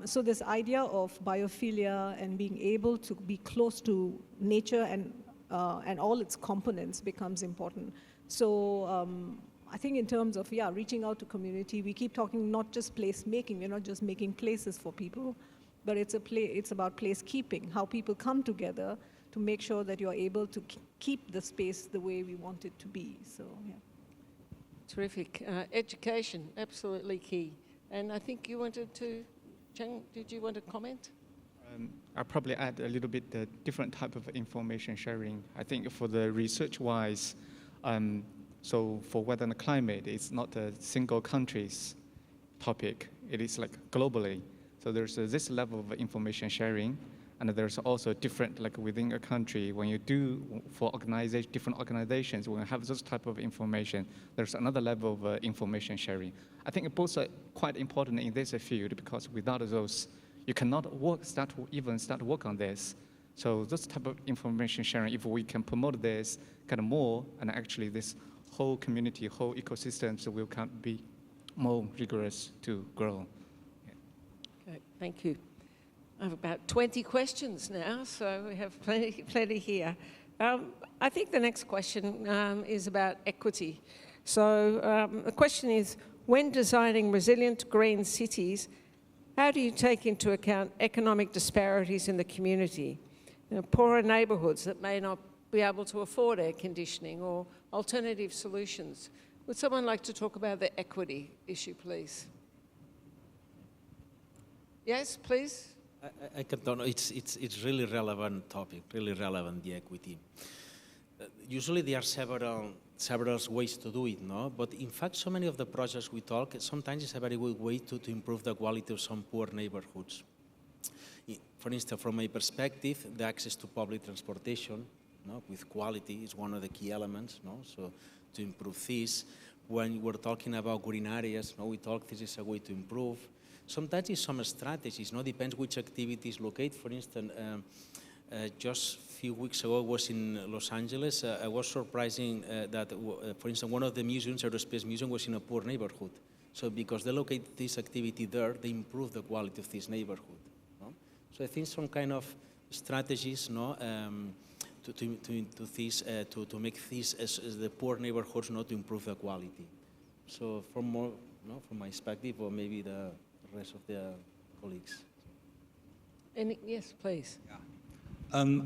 So this idea of biophilia and being able to be close to nature and all its components becomes important. So I think in terms of, reaching out to community, we keep talking not just place making, we're not just making places for people, but it's about place keeping, how people come together to make sure that you're able to keep the space the way we want it to be. So, yeah. Terrific. Education, absolutely key. And I think you wanted to, Cheng, did you want to comment? I'll probably add a little bit the different type of information sharing. I think for the research-wise, so for weather and climate, it's not a single country's topic. It is like globally. So there's this level of information sharing. And there's also different, like within a country, when you do for different organizations, when you have this type of information, there's another level of information sharing. I think both are quite important in this field because without those, you cannot start work on this. So this type of information sharing, if we can promote this kind of more, and actually this whole community, whole ecosystems will be more rigorous to grow. Yeah. Okay, thank you. I have about 20 questions now, so we have plenty here. I think the next question is about equity. So the question is, when designing resilient green cities, how do you take into account economic disparities in the community? Poorer neighbourhoods that may not be able to afford air conditioning or alternative solutions. Would someone like to talk about the equity issue, please? Yes, please. I can tell it's really relevant topic, really relevant, the equity. Usually there are several ways to do it, no? But in fact, so many of the projects we talk, sometimes it's a very good way to improve the quality of some poor neighborhoods. For instance, from my perspective, the access to public transportation, no, with quality is one of the key elements, no? So to improve this, when we're talking about green areas, no, we talk this is a way to improve. Sometimes it's some strategies, no? Depends which activities locate. For instance, just a few weeks ago, I was in Los Angeles. I was surprising that, for instance, one of the museums, Aerospace Museum, was in a poor neighborhood. So because they locate this activity there, they improve the quality of this neighborhood. No? So I think some kind of strategies, no, to make this as the poor neighborhoods, not to improve the quality. So from my perspective, or maybe the rest of the colleagues. Yes, please. Yeah.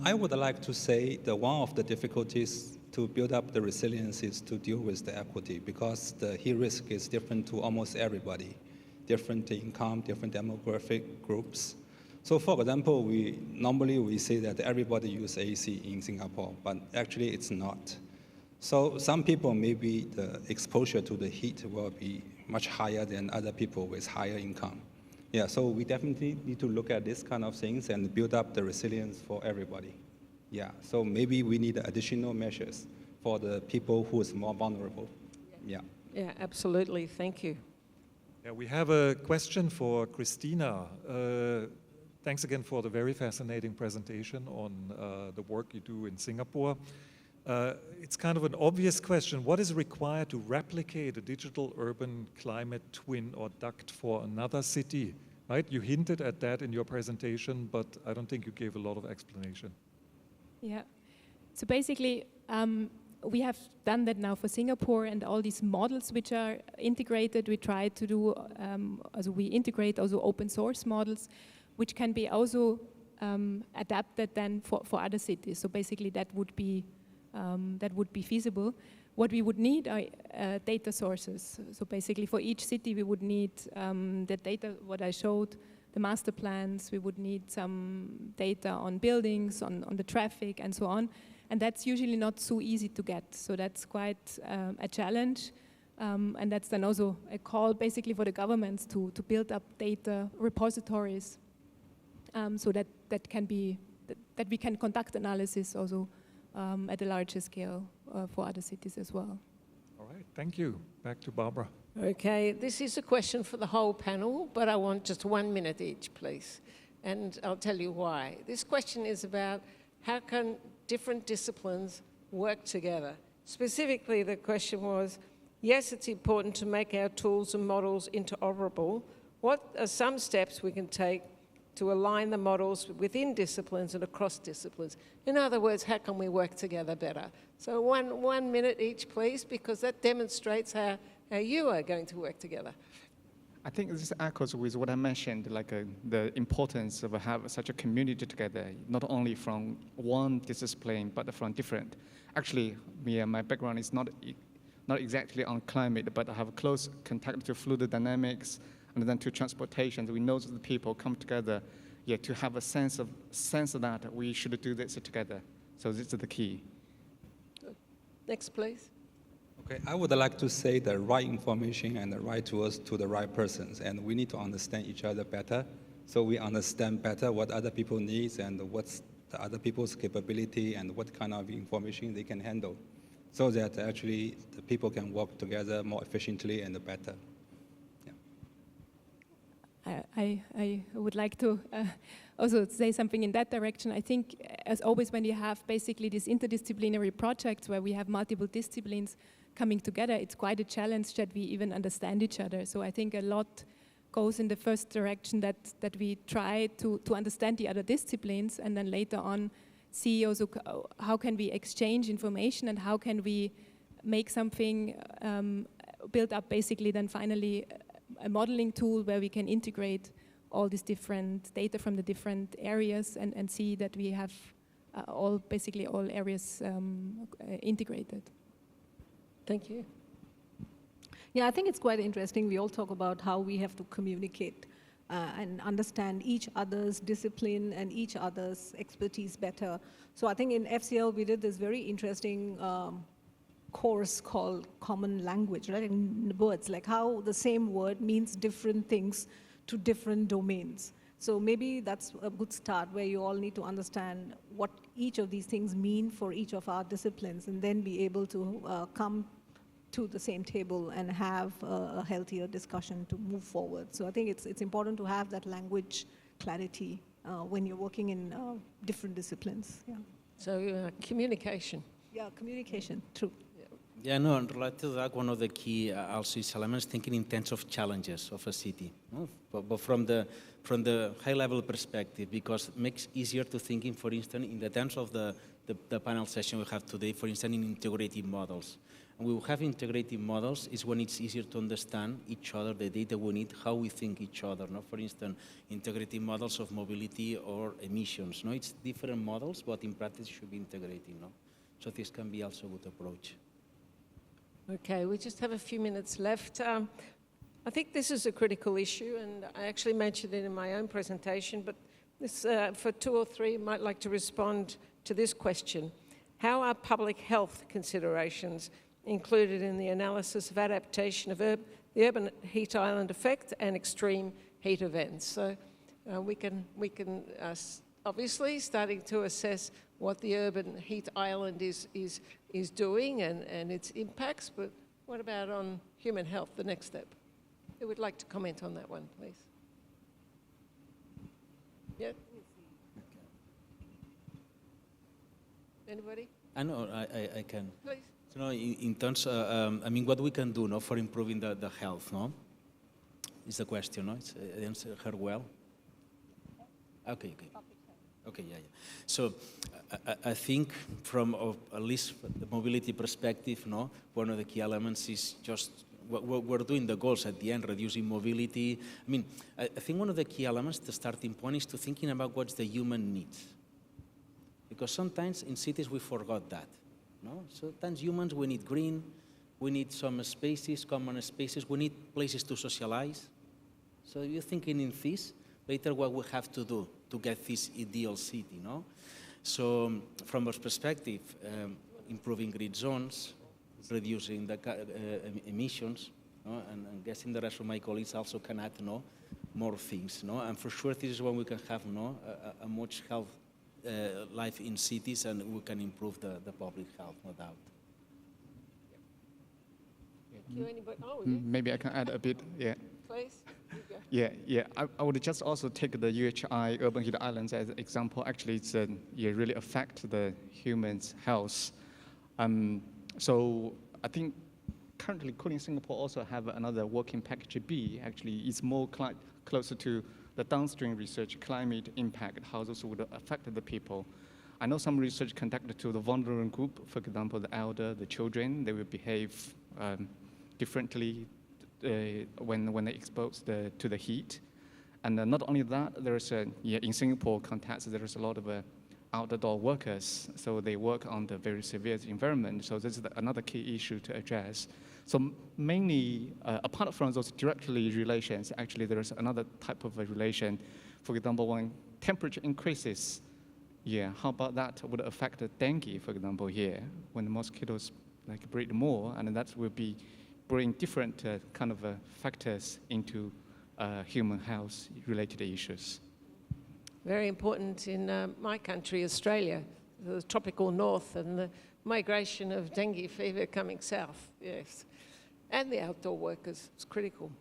I would like to say that one of the difficulties to build up the resilience is to deal with the equity because the heat risk is different to almost everybody, different income, different demographic groups. So for example, normally we say that everybody uses AC in Singapore, but actually it's not. So some people, maybe the exposure to the heat will be much higher than other people with higher income. Yeah, so we definitely need to look at this kind of things and build up the resilience for everybody. Yeah, so maybe we need additional measures for the people who is more vulnerable. Yeah. Yeah, absolutely. Thank you. Yeah, we have a question for Christina. Thanks again for the very fascinating presentation on the work you do in Singapore. It's kind of an obvious question. What is required to replicate a digital urban climate twin or duct for another city? Right? You hinted at that in your presentation, but I don't think you gave a lot of explanation. Yeah. So basically, we have done that now for Singapore, and all these models which are integrated, we try to do, also we integrate also open source models, which can be also adapted then for other cities. So basically that would be feasible. What we would need are data sources. So basically for each city we would need the data, what I showed, the master plans, we would need some data on buildings, on the traffic and so on. And that's usually not so easy to get. So that's quite a challenge. And that's then also a call basically for the governments to build up data repositories so that we can conduct analysis also at a larger scale for other cities as well. All right, thank you. Back to Barbara. Okay, this is a question for the whole panel, but I want just 1 minute each, please. and I'll tell you why. This question is about how can different disciplines work together. Specifically, the question was, yes, it's important to make our tools and models interoperable. What are some steps we can take to align the models within disciplines and across disciplines? In other words, how can we work together better? So one minute each, please, because that demonstrates how you are going to work together. I think this echoes with what I mentioned, like the importance of have such a community together, not only from one discipline, but from different. Actually, my background is not exactly on climate, but I have close contact to fluid dynamics and then to transportation. We know that the people come together to have a sense that we should do this together. So this is the key. Next, please. Okay, I would like to say the right information and the right tools to the right persons, and we need to understand each other better, so we understand better what other people need and what's the other people's capability and what kind of information they can handle, so that actually the people can work together more efficiently and better. I would like to also say something in that direction. I think, as always, when you have basically these interdisciplinary projects where we have multiple disciplines coming together, it's quite a challenge that we even understand each other. So I think a lot goes in the first direction that we try to understand the other disciplines, and then later on see also how can we exchange information and how can we make something build up basically then finally a modeling tool where we can integrate all these different data from the different areas and see that we have all areas integrated. Thank you. Yeah, I think it's quite interesting. We all talk about how we have to communicate and understand each other's discipline and each other's expertise better. So I think in FCL we did this very interesting course called Common Language, right? In words, like how the same word means different things to different domains. So maybe that's a good start, where you all need to understand what each of these things mean for each of our disciplines, and then be able to come to the same table and have a healthier discussion to move forward. So I think it's important to have that language clarity when you're working in different disciplines. Yeah. So communication. Yeah, communication, true. Yeah, no, and related to that, one of the key also is elements thinking in terms of challenges of a city, no? But from the high-level perspective, because it makes easier to thinking, for instance, in the terms of the panel session we have today, for instance, in integrative models. And we will have integrative models is when it's easier to understand each other, the data we need, how we think each other, no? For instance, integrative models of mobility or emissions, no? It's different models, but in practice should be integrated, no? So this can be also a good approach. Okay, we just have a few minutes left. I think this is a critical issue, and I actually mentioned it in my own presentation, but this, for 2 or 3 might like to respond to this question. How are public health considerations included in the analysis of adaptation of the urban heat island effect and extreme heat events? So we can obviously starting to assess what the urban heat island is doing and its impacts, but what about on human health, the next step? Who would like to comment on that one, please? Yeah? Anybody? I know, I can. Please. So, no, in terms, I mean, what we can do, no, for improving the health, no? Is the question, no? I answered her well. Okay. Okay, yeah. So I think from at least the mobility perspective, no, one of the key elements is just what we're doing, the goals at the end, reducing mobility. I mean, I think one of the key elements, the starting point, is to thinking about what's the human needs. Because sometimes in cities we forgot that, no? Sometimes humans, we need green, we need some spaces, common spaces, we need places to socialize. So you're thinking in this, later what we have to do to get this ideal city, no? So from our perspective, improving grid zones, reducing the emissions, no? And I'm guessing the rest of my colleagues also can add, no, more things, no? And for sure this is when we can have, no, a much health life in cities, and we can improve the public health, no doubt. Thank you. Anybody? Oh, yeah. Maybe I can add a bit, yeah. Please, you go. Yeah. I would just also take the UHI urban heat islands as an example. Actually, it's really affect the human's health. So I think currently Cooling Singapore also have another working package B. Actually, it's more closer to the downstream research, climate impact, how those would affect the people. I know some research conducted to the vulnerable group, for example, the elder, the children, they will behave differently when they exposed to the heat. And not only that, there's in Singapore context, there's a lot of outdoor workers, so they work on the very severe environment. So this is another key issue to address. So mainly, apart from those directly relations, actually there's another type of a relation. For example, when temperature increases, how about that would affect the dengue, for example, here, when the mosquitoes breed more, and that will bring different kind of factors into human health related issues. Very important in my country, Australia, the tropical north and the migration of dengue fever coming south, yes. And the outdoor workers, it's critical.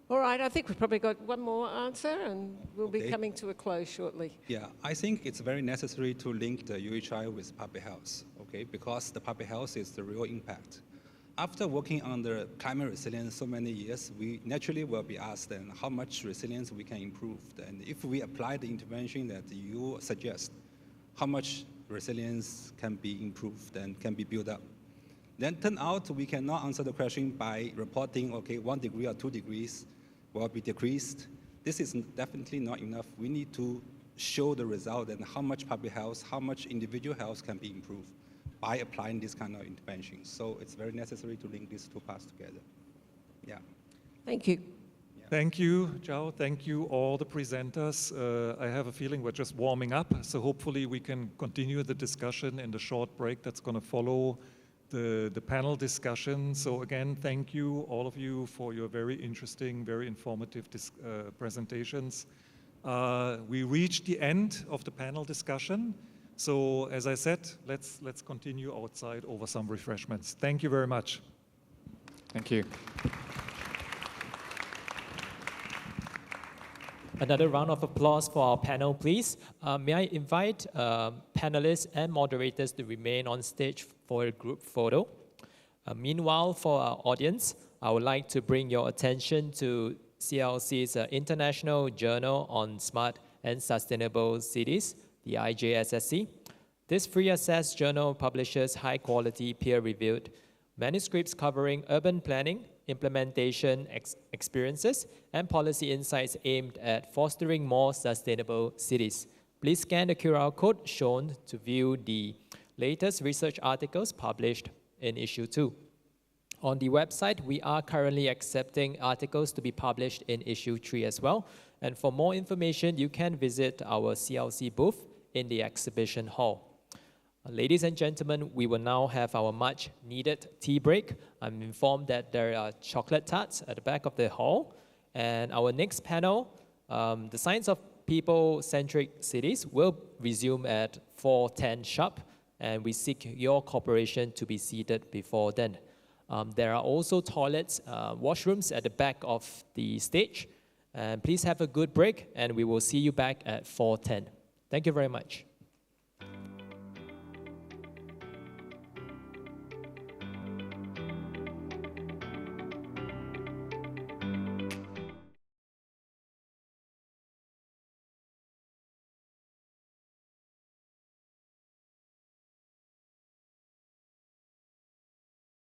All right, I think we've probably got one more answer and we'll be coming to a close shortly. Yeah, I think it's very necessary to link the UHI with public health, okay, because the public health is the real impact. After working on the climate resilience so many years, we naturally will be asked then how much resilience we can improve. And if we apply the intervention that you suggest, how much resilience can be improved and can be built up. Then turn out we cannot answer the question by reporting, okay, 1 degree or 2 degrees will be decreased. This is definitely not enough. We need to show the result and how much public health, how much individual health can be improved by applying this kind of interventions. So it's very necessary to link these two parts together. Yeah. Thank you. Yeah. Thank you, Zhao. Thank you, all the presenters. I have a feeling we're just warming up, so hopefully we can continue the discussion in the short break that's going to follow the panel discussion. So again, thank you, all of you, for your very interesting, very informative presentations. We reached the end of the panel discussion. So as I said, let's continue outside over some refreshments. Thank you very much. Thank you. Another round of applause for our panel, please. May I invite panelists and moderators to remain on stage for a group photo. Meanwhile, for our audience, I would like to bring your attention to CLC's International Journal on Smart and Sustainable Cities, the IJSSC. This free access journal publishes high-quality, peer-reviewed manuscripts covering urban planning, implementation experiences, and policy insights aimed at fostering more sustainable cities. Please scan the QR code shown to view the latest research articles published in issue 2. On the website, we are currently accepting articles to be published in issue 3 as well. And for more information, you can visit our CLC booth in the exhibition hall. Ladies and gentlemen, we will now have our much needed tea break. I'm informed that there are chocolate tarts at the back of the hall. And our next panel, the Science of People-Centric Cities, will resume at 4:10 sharp. And we seek your cooperation to be seated before then. There are also toilets, washrooms at the back of the stage. And please have a good break, and we will see you back at 4:10. Thank you very much.